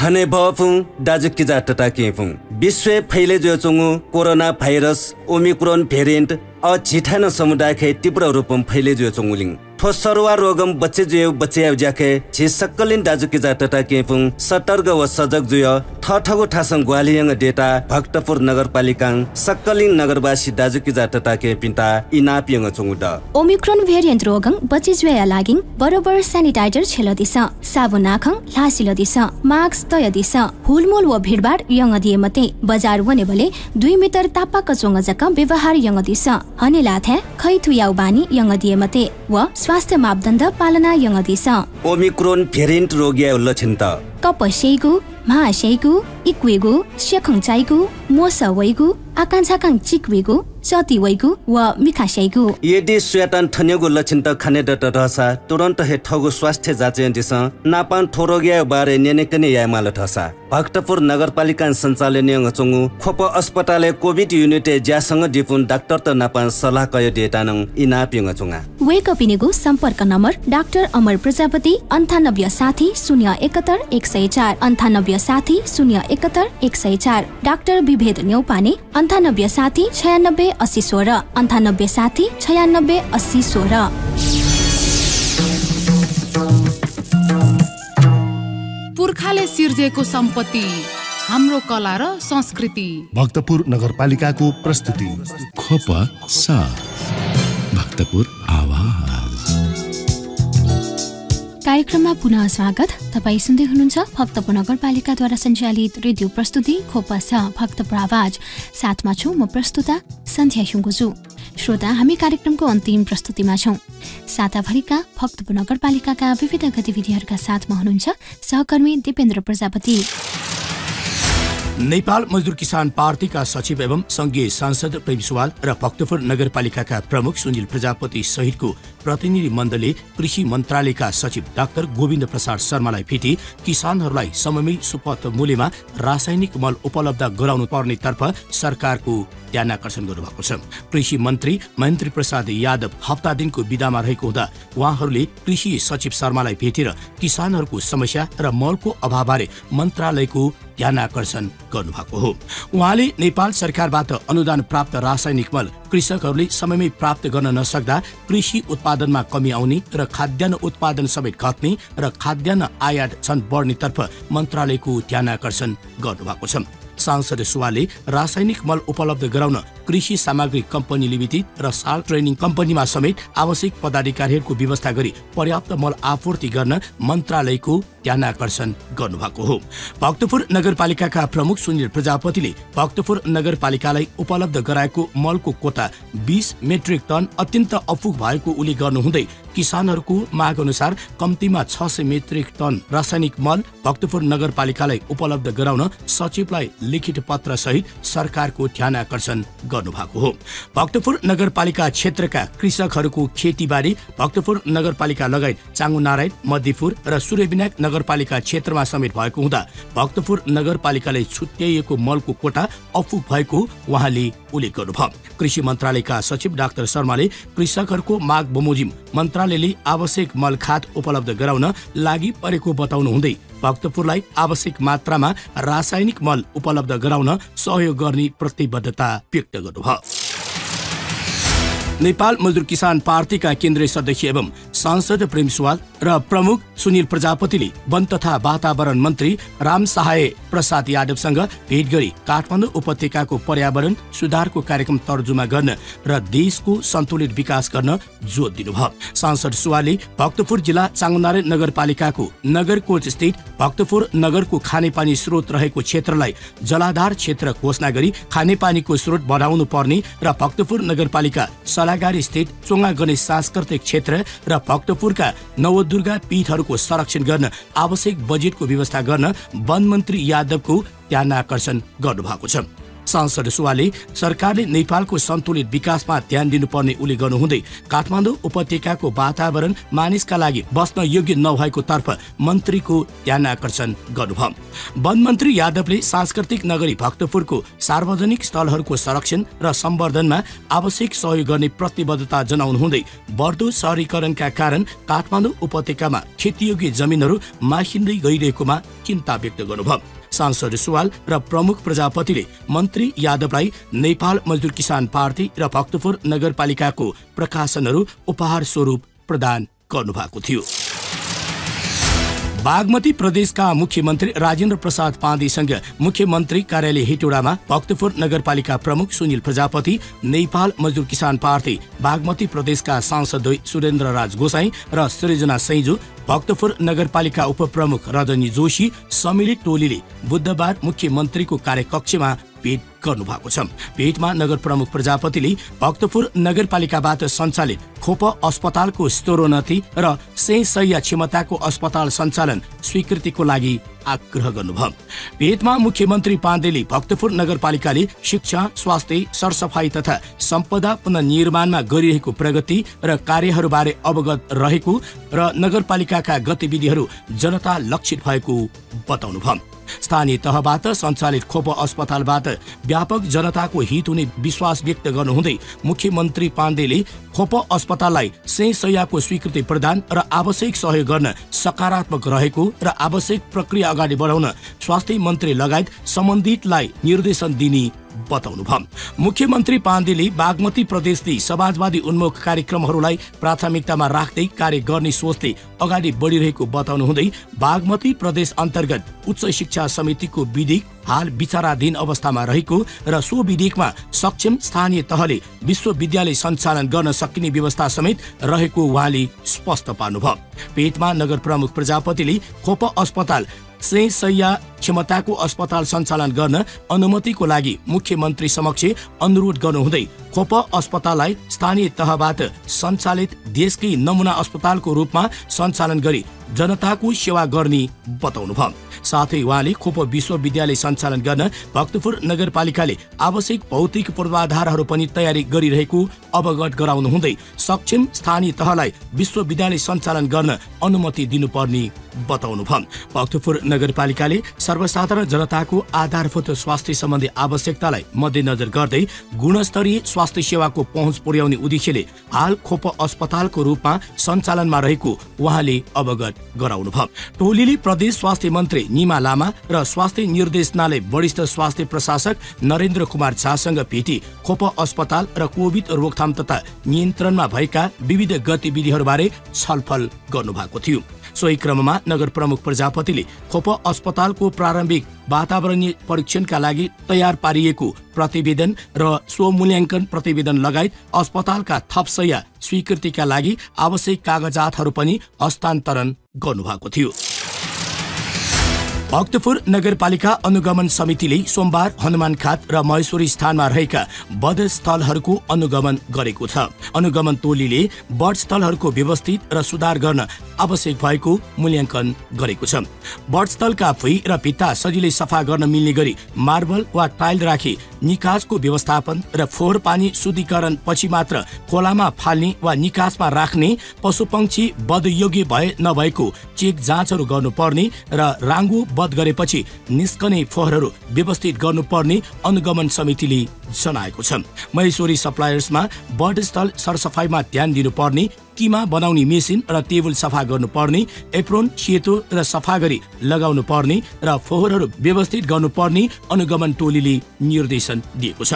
O: हने भफुङ दाजु किजा टटा केफुङ विश्व फैले जो चुङु कोरोना भाइरस ओमिक्रोन भेरिएन्ट अ छिठान समुदाय खे तीव्र रूपम फैले जो चुङुलिङ ठोसरुवा रोगम बच्चे जुयो बच्चे आउज्याखे छि सक्कलिन दाजु किजा टटा केफुङ सतर्क व सजग जुयो ठठगो ठासङ ग्वालियङ डेटा भक्तपुर नगरपालिका सक्कलिन नगरवासी दाजु किजा टटा के पिन्ता इनापियङ चुङुड
C: ओमिक्रोन भेरिएन्ट रोगङ बच्चे जुया लागिङ बरोबर सैनिटाइजर छेल दिस साबुन नाखङ लासिल दिस मास्क तय दिस हुलमुल व भिडभाड यङ दिए मते बजार वने भले 2 मिटर तापाक चोङ जक व्यवहार यङ दिस हने लाथे खैथु याउ बानी यङ दिए मते व स्वास्थ्य मापदण्ड पालना यङ दिस
O: ओमिक्रोन भेरिएन्ट रोगिया लक्षण त
C: कपसेगु महासेगु इक्वेगु सेखङचाइगु मोसवैगु आकांक्षाकाङ चिक्वेगु चतिवैगु व मिखासेगु
O: यदि स्वेतन थन्यगु लक्षण त खाने डट रहसा तुरन्त हे ठगु स्वास्थ्य जाँच दिस नापान थोरोगिया बारे नेनेकने यामाल ठसा भक्तपुर नगरपालिका सञ्चालन यङ चंगु खोप अस्पताल कोभिड युनिट ज्यासँग दिपुन डाक्टर त नापान सल्लाह कय डेटानङ इनापिङ चुङा
C: वेक अपिनेगु सम्पर्क नम्बर डाक्टर अमर प्रजापति 98 साथी 071 104 98 साथी 071 104 डाक्टर विभेद न्यौपाने 98 साथी 96 80 16 98 साथी 96 80 16।
A: पुर्खाले सिर्जेको सम्पत्ति हाम्रो कला र संस्कृति
F: भक्तपुर नगरपालिकाको प्रस्तुति खोप सा भक्तपुर आवाज
C: कार्यक्रममा पुनः स्वागत। तपाईँ सुन्दै हुनुहुन्छ भक्तपुर नगरपालिकाद्वारा सञ्चालित रेडियो प्रस्तुति खोपा छ भक्तपुर आवाज। साथमा छु म प्रस्तुता सन्ध्या सुङ्गुजु। श्रोता, हामी कार्यक्रमको अन्तिम प्रस्तुतिमा छौँ। साताभरिका भक्तपुर नगरपालिकाका विविध गतिविधिहरूका साथमा हुनुहुन्छ सहकर्मी दिपेन्द्र प्रजापति।
E: नेपाल मजदुर किसान पार्टीका सचिव एवं संघीय सांसद प्रेम सुवाल र भक्तपुर नगरपालिकाका प्रमुख सुनिल प्रजापति सहितको प्रतिनिधि मण्डलले कृषि मन्त्रालयका सचिव डाक्टर गोविन्द प्रसाद शर्मालाई भेटी किसानहरूलाई समयमै सुपथ मूल्यमा रासायनिक मल उपलब्ध गराउनु पर्ने तर्फ सरकारको ध्यान आकर्षण गर्नुभएको छ। कृषि मन्त्री महेन्द्र प्रसाद यादव हप्ता दिनको बिदामा रहेको हुँदा उहाँहरूले कृषि सचिव शर्मालाई भेटेर किसानहरूको समस्या र मलको अभावबारे मन्त्रालयको ध्यान आकर्षण गर्नुभएको हो। उहाँले नेपाल सरकारबाट अनुदान प्राप्त रासायनिक मल कृषकहरूले समयमै प्राप्त गर्न नसक्दा कृषि उत्पादनमा कमी आउने र खाद्यान्न उत्पादन समेत घट्ने र खाद्यान्न आयात झन बढ्ने तर्फ मन्त्रालयको ध्यान आकर्षण गर्नुभएको छ। सांसद सुवालले रासायनिक मल उपलब्ध गराउन कृषि सामग्री कम्पनी लिमिटेड र साल ट्रेनिङ कम्पनीमा समेत आवश्यक पदाधिकारीहरूको व्यवस्था गरी पर्याप्त मल आपूर्ति गर्न मन्त्रालयको ध्यान आकर्षण गर्नुभएको हो। भक्तपुर नगरपालिकाका प्रमुख सुनिल प्रजापतिले भक्तपुर नगरपालिकालाई उपलब्ध गराएको मलको कोटा 20 मेट्रिक टन अत्यन्त अपुग भएको उल्लेख गर्नुहुँदै किसानहरूको माग अनुसार कम्तीमा 600 मेट्रिक टन रासायनिक मल भक्तपुर नगरपालिकालाई उपलब्ध गराउन सचिवलाई लिखित पत्र सहित सरकारको ध्यान आकर्षण गर्नुभएको हो। भक्तपुर नगरपालिका क्षेत्रका कृषकहरूको खेतीबारी भक्तपुर नगरपालिका लगायत चाङ्गुनारायण, मध्यपुर र सूर्यविनायक नगरपालिका क्षेत्रमा समेत भएको हुँदा भक्तपुर नगरपालिकाले छुट्याइएको मलको कोटा अपुग भएको उहाँले उल्लेख गर्नुभयो। कृषि मन्त्रालयका सचिव डाक्टर शर्माले कृषकहरूको माग बमोजिम मन्त्रालयले आवश्यक मल खाद उपलब्ध गराउन लागि परेको बताउनु हुँदै भक्तपुरलाई आवश्यक मात्रामा रासायनिक मल उपलब्ध गराउन सहयोग गर्ने प्रतिबद्धता व्यक्त गर्नुभयो। नेपाल मजदुर किसान पार्टीका केन्द्रीय सदस्य एवं सांसद प्रेम सुवाल र प्रमुख सुनिल प्रजापतिले वन तथा वातावरण मन्त्री राम सहाय प्रसाद यादवसँग भेट गरी काठमाडौँ उपत्यकाको पर्यावरण सुधारको कार्यक्रम तर्जुमा गर्न र देशको सन्तुलित विकास गर्न जोड दिनुभयो। सांसद सुवालले भक्तपुर जिल्ला चाङ्गुनारायण नगरपालिकाको नगरकोट स्थित भक्तपुर नगरको खानेपानी स्रोत रहेको क्षेत्रलाई जलाधार क्षेत्र घोषणा गरी खानेपानीको स्रोत बढाउनु पर्ने र भक्तपुर नगरपालिका सलागारी स्थित चोङा गणेश सांस्कृतिक क्षेत्र र भक्तपुरका नवदुर्गा पीठहरूको संरक्षण गर्न आवश्यक बजेटको व्यवस्था गर्न वन मन्त्री यादवको ध्यान आकर्षण गर्नुभएको छ। सांसद सुवालले सरकारले नेपालको सन्तुलित विकासमा ध्यान दिनुपर्ने उल्लेख गर्नुहुँदै काठमाडौँ उपत्यकाको वातावरण मानिसका लागि बस्न योग्य नभएको तर्फ मन्त्रीको ध्यान आकर्षण गर्नुभयो। वन मन्त्री यादवले सांस्कृतिक नगरी भक्तपुरको सार्वजनिक स्थलहरूको संरक्षण र सम्वर्धनमा आवश्यक सहयोग गर्ने प्रतिबद्धता जनाउनुहुँदै बढ्दो शहरीकरणका कारण काठमाडौँ उपत्यकामा खेतीयोग्य जमिनहरू मासिँदै गइरहेकोमा चिन्ता व्यक्त गर्नुभयो। सांसद सुवाल र प्रमुख प्रजापतिले मन्त्री यादवलाई नेपाल मजदुर किसान पार्टी र भक्तपुर नगरपालिकाको प्रकाशनहरू उपहार स्वरूप प्रदान गर्नुभएको थियो। बागमती प्रदेशका मुख्यमन्त्री राजेन्द्र प्रसाद पाण्डेसँग मुख्यमन्त्री कार्यालय हेटौडामा भक्तपुर नगरपालिका प्रमुख सुनिल प्रजापति, नेपाल मजदुर किसान पार्टी बागमती प्रदेशका सांसद सुरेन्द्र राज गोसाई र सृजना सैजु, भक्तपुर नगरपालिका उपप्रमुख रजनी जोशी सम्मिलित टोलीले बुधबार मुख्यमन्त्रीको कार्यकक्षमा भेट गर्नुभएको छ। भेटमा नगर प्रमुख प्रजापतिले भक्तपुर नगरपालिकाबाट सञ्चालित खोप अस्पतालको स्तरोन्नति र शय्या क्षमताको अस्पताल सञ्चालन स्वीकृतिको लागि आग्रह गर्नुभयो। भेटमा मुख्यमन्त्री पाण्डेले भक्तपुर नगरपालिकाले शिक्षा, स्वास्थ्य, सरसफाई तथा सम्पदा पुनर्निर्माणमा गरिरहेको प्रगति र कार्यहरूबारे अवगत रहेको र नगरपालिकाका गतिविधिहरू जनता लक्षित भएको बताउनुभयो। स्थानीय तहबाट सञ्चालित खोप अस्पतालबाट व्यापक जनताको हित हुने विश्वास व्यक्त गर्नुहुँदै मुख्यमन्त्री पाण्डेले खोप अस्पताललाई शय्याको स्वीकृति प्रदान र आवश्यक सहयोग गर्न सकारात्मक रहेको र आवश्यक प्रक्रिया अगाडि बढाउन स्वास्थ्य मन्त्री लगायत सम्बन्धितलाई निर्देशन दिने बताउनुभयो। मुख्यमन्त्री पाण्डेले बागमती प्रदेशले समाजवादी उन्मुख कार्यक्रमहरूलाई प्राथमिकतामा राख्दै कार्य गर्ने सोचले अगाडि बढिरहेको बताउनुहुँदै बागमती प्रदेश अन्तर्गत उच्च शिक्षा समितिको विधिक हाल विचाराधीन अवस्थामा रहेको र सो विधेयकमा सक्षम स्थानीय तहले विश्वविद्यालय सञ्चालन गर्न सकिने व्यवस्था समेत रहेको उहाँले स्पष्ट पार्नुभयो। पेटमा नगर प्रमुख प्रजापतिले खोप अस्पताल 100 शय्या क्षमताको अस्पताल सञ्चालन गर्न अनुमतिको लागि मुख्यमन्त्री समक्ष अनुरोध गर्नुहुँदै खोप अस्पताललाई स्थानीय तहबाट सञ्चालित देशकै नमुना अस्पतालको रूपमा सञ्चालन गरी जनताको सेवा गर्ने बताउनुभयो। साथै उहाँले खोप विश्वविद्यालय सञ्चालन गर्न भक्तपुर नगरपालिकाले आवश्यक भौतिक पूर्वाधारहरू पनि तयारी गरिरहेको अवगत गराउनुहुँदै सक्षम स्थानीय तहलाई विश्वविद्यालय सञ्चालन गर्न अनुमति दिनुपर्ने बताउनुभयो। भक्तपुर नगरपालिकाले सर्वसाधारण जनताको आधारभूत स्वास्थ्य सम्बन्धी आवश्यकतालाई मध्यनजर गर्दै गुणस्तरीय स्वास्थ्य सेवाको पहुँच पुर्याउने उद्देश्यले हाल खोप अस्पतालको रूपमा सञ्चालनमा रहेको उहाँले अवगत गराउनुभयो। टोलीले प्रदेश स्वास्थ्य मन्त्री निमा लामा र स्वास्थ्य निर्देशनालय वरिष्ठ स्वास्थ्य प्रशासक नरेन्द्र कुमार झासँग भेटी खोप अस्पताल र कोभिड रोकथाम तथा नियन्त्रणमा भएका विविध गतिविधिहरूबारे छलफल गर्नुभएको थियो। सोही क्रममा नगर प्रमुख प्रजापतिले खोप अस्पतालको प्रारम्भिक वातावरणीय परीक्षणका लागि तयार पारिएको प्रतिवेदन र स्वमूल्याङ्कन प्रतिवेदन लगायत अस्पतालका थप शय्या स्वीकृतिका लागि आवश्यक कागजातहरू पनि हस्तान्तरण गर्नुभएको थियो। भक्तपुर नगरपालिका अनुगमन समितिले सोमबार हनुमानखात र महेश्वरी स्थानमा रहेका वधस्थलहरूको अनुगमन गरेको छ। अनुगमन टोलीले वधस्थलहरूको व्यवस्थित र सुधार गर्न आवश्यक भएको मूल्याङ्कन गरेको छ। वधस्थलका भुइँ र भित्ता सजिलै सफा गर्न मिल्ने गरी मार्बल वा टाइल राखी निकासको व्यवस्थापन र फोहोर पानी शुद्धिकरण पछि मात्र खोलामा फाल्ने वा निकासमा राख्ने पशुपक्षी वधयोग्य भए नभएको चेक जाँचहरू गर्नुपर्ने र राङ्गो वध गरेपछि निस्कने फोहोरहरू व्यवस्थित गर्नुपर्ने अनुगमन समितिले जनाएको छ। महेश्वरी सप्लायर्समा वधस्थल सरसफाइमा ध्यान दिनुपर्ने, किमा बनाउने मेसिन र टेबल सफा गर्नुपर्ने, एप्रोन सेतो र सफा गरी लगाउनु पर्ने र फोहोरहरू व्यवस्थित गर्नुपर्ने अनुगमन टोलीले निर्देशन दिएको छ।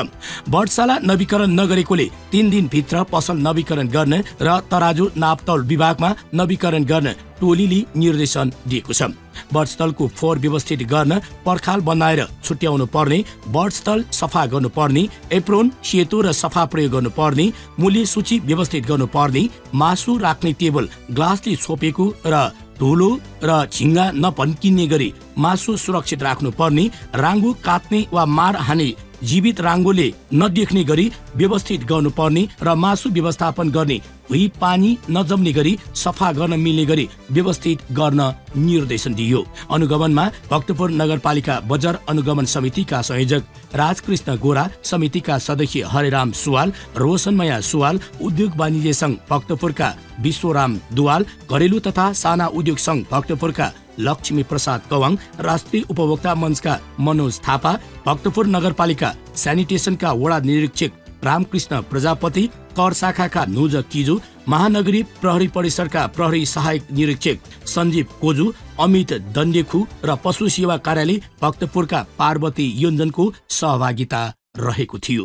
E: वधशाला नवीकरण नगरेकोले 3 दिनभित्र पसल नवीकरण गर्न र तराजु नापतौल विभागमा नवीकरण गर्न टोलीले निर्देशन दिएको छ। वधस्थलको फोहोर व्यवस्थित गर्न पर्खाल बनाएर छुट्याउनु पर्ने, वधस्थल सफा गर्नुपर्ने, एप्रोन सेतो र सफा प्रयोग गर्नुपर्ने, मूल्य सूची व्यवस्थित गर्नुपर्ने, मासु राख्ने टेबल ग्लासले छोपेको र धुलो र झिङ्गा नपन्किने गरी मासु सुरक्षित राख्नुपर्ने, राङ्गो काट्ने वा मार हाने जीवित राङ्गोले नदेख्ने गरी व्यवस्थित गर्नुपर्ने र मासु व्यवस्थापन गर्ने भुइँ पानी नजम्ने गरी सफा गर्न मिल्ने गरी व्यवस्थित गर्न निर्देशन दिइयो। अनुगमनमा भक्तपुर नगरपालिका बजार अनुगमन समितिका संयोजक राजकृष्ण गोरा, समितिका सदस्य हरेराम सुवाल, रोशनमया सुवाल, उद्योग वाणिज्य संघ भक्तपुरका विश्वराम दुवाल, घरेलु तथा साना उद्योग संघ भक्तपुरका लक्ष्मी प्रसाद कवाङ, राष्ट्रिय उपभोक्ता मञ्चका मनोज थापा, भक्तपुर नगरपालिका सेनिटेसनका वडा निरीक्षक रामकृष्ण प्रजापति, कर शाखाका नुज किजु, महानगरी प्रहरी परिसरका प्रहरी सहायक निरीक्षक सञ्जीव कोजु, अमित दण्डेखु र पशु सेवा कार्यालय भक्तपुरका पार्वती योन्जनको सहभागिता रहेको थियो।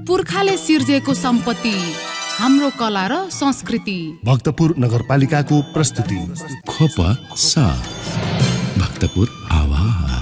A: पुर्खाले सिर्जेको सम्पत्ति, हाम्रो कला र संस्कृति।
F: भक्तपुर नगरपालिकाको प्रस्तुति खोप भक्तपुर आवाज।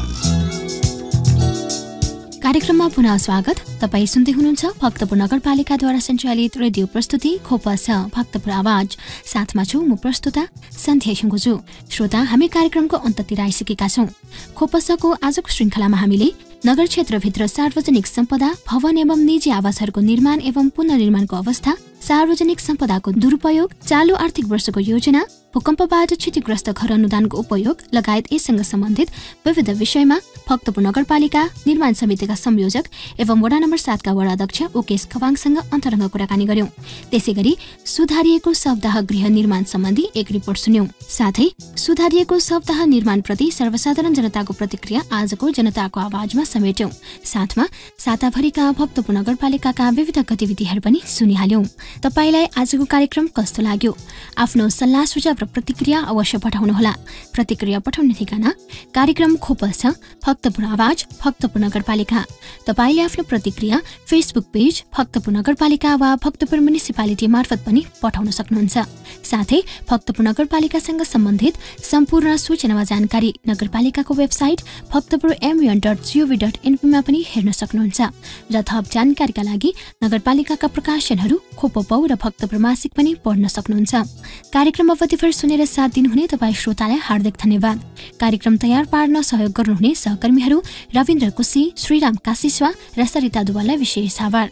C: कार्यक्रममा पुनः स्वागत। तपाईँ सुन्दै हुनुहुन्छ भक्तपुर नगरपालिकाद्वारा सञ्चालित रेडियो प्रस्तुति खोप भक्तपुर आवाज। साथमा छु म प्रस्तुता सन्ध्या सुङ्गुजु। श्रोता, हामी कार्यक्रमको अन्ततिर आइसकेका छौँ। खोपसको आजको श्रृङ्खलामा हामीले नगर क्षेत्रभित्र सार्वजनिक सम्पदा, भवन एवं निजी आवासहरूको निर्माण एवं पुनर्निर्माणको अवस्था, सार्वजनिक सम्पदाको दुरुपयोग, चालु आर्थिक वर्षको योजना, भूकम्पबाट क्षतिग्रस्त घर अनुदानको उपयोग लगायत यससँग सम्बन्धित विविध विषयमा भक्तपुर नगरपालिका निर्माण समितिका संयोजक एवं वडा नम्बर 7 का वडा अध्यक्ष ओकेश खवाङसँग अन्तरङ्ग कुराकानी गर्यौं। त्यसैगरी सुधारिएको शवदाह गृह निर्माण सम्बन्धी एक रिपोर्ट सुन्यौं। साथै सुधारिएको शवदाह निर्माणप्रति सर्वसाधारण जनताको प्रतिक्रिया आजको जनताको आवाजमा समेट्यौं। साथमा साताभरिका भक्तपुर नगरपालिकाका विविध गतिविधिहरू पनि सुनिहाल्यौं। तपाईलाई आजको कार्यक्रम कस्तो लाग्यो? आफ्नो सल्लाह सुझाव आफ्नो प्रतिक्रिया अवश्य पठाउनुहोला। प्रतिक्रिया पठाउने ठेगाना कार्यक्रम खोपस भक्तपुर आवाज भक्तपुर नगरपालिका। तपाईले आफ्नो प्रतिक्रिया फेसबुक पेज भक्तपुर नगरपालिका वा भक्तपुर म्युनिसिपालिटी मार्फत पनि पठाउन सक्नुहुन्छ। साथै भक्तपुर नगरपालिकासँग सम्बन्धित सम्पूर्ण सूचना वा जानकारी नगरपालिकाको वेबसाइट भक्तपुर.mun.gov.in मा पनि हेर्न सक्नुहुन्छ र थप जानकारीका लागि नगरपालिकाका प्रकाशनहरू खोपपौ र भक्तपुर मासिक पनि पढ्न सक्नुहुन्छ। कार्यक्रम अवधिभर सुनेर साथ दिनुहुने तपाईँ श्रोतालाई हार्दिक धन्यवाद। कार्यक्रम तयार पार्न सहयोग गर्नुहुने सहकर्मीहरू रविन्द्र कुसी, श्रीराम कासिस्वा र सरिता दुवाललाई विशेष आभार।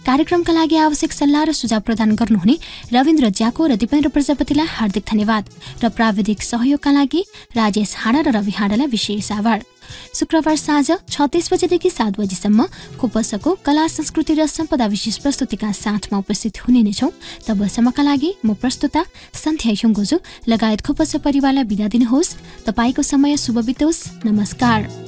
C: कार्यक्रमका लागि आवश्यक सल्लाह र सुझाव प्रदान गर्नुहुने रविन्द्र ज्याको र दिपेन्द्र प्रजापतिलाई हार्दिक धन्यवाद र प्राविधिक सहयोगका लागि राजेश हाँडा र रवि हाँडालाई विशेष आभार। शुक्रबार साँझ 36 बजेदेखि 7 बजेसम्म खोपसको कला संस्कृति र सम्पदा विशेष प्रस्तुतिका साथमा उपस्थित हुने नै छौं। तबसम्मका लागि म प्रस्तुता सन्ध्या युङ्गोजु लगायत खोपस परिवारलाई बिदा दिनुहोस्। तपाईको समय शुभ बितोस्। नमस्कार।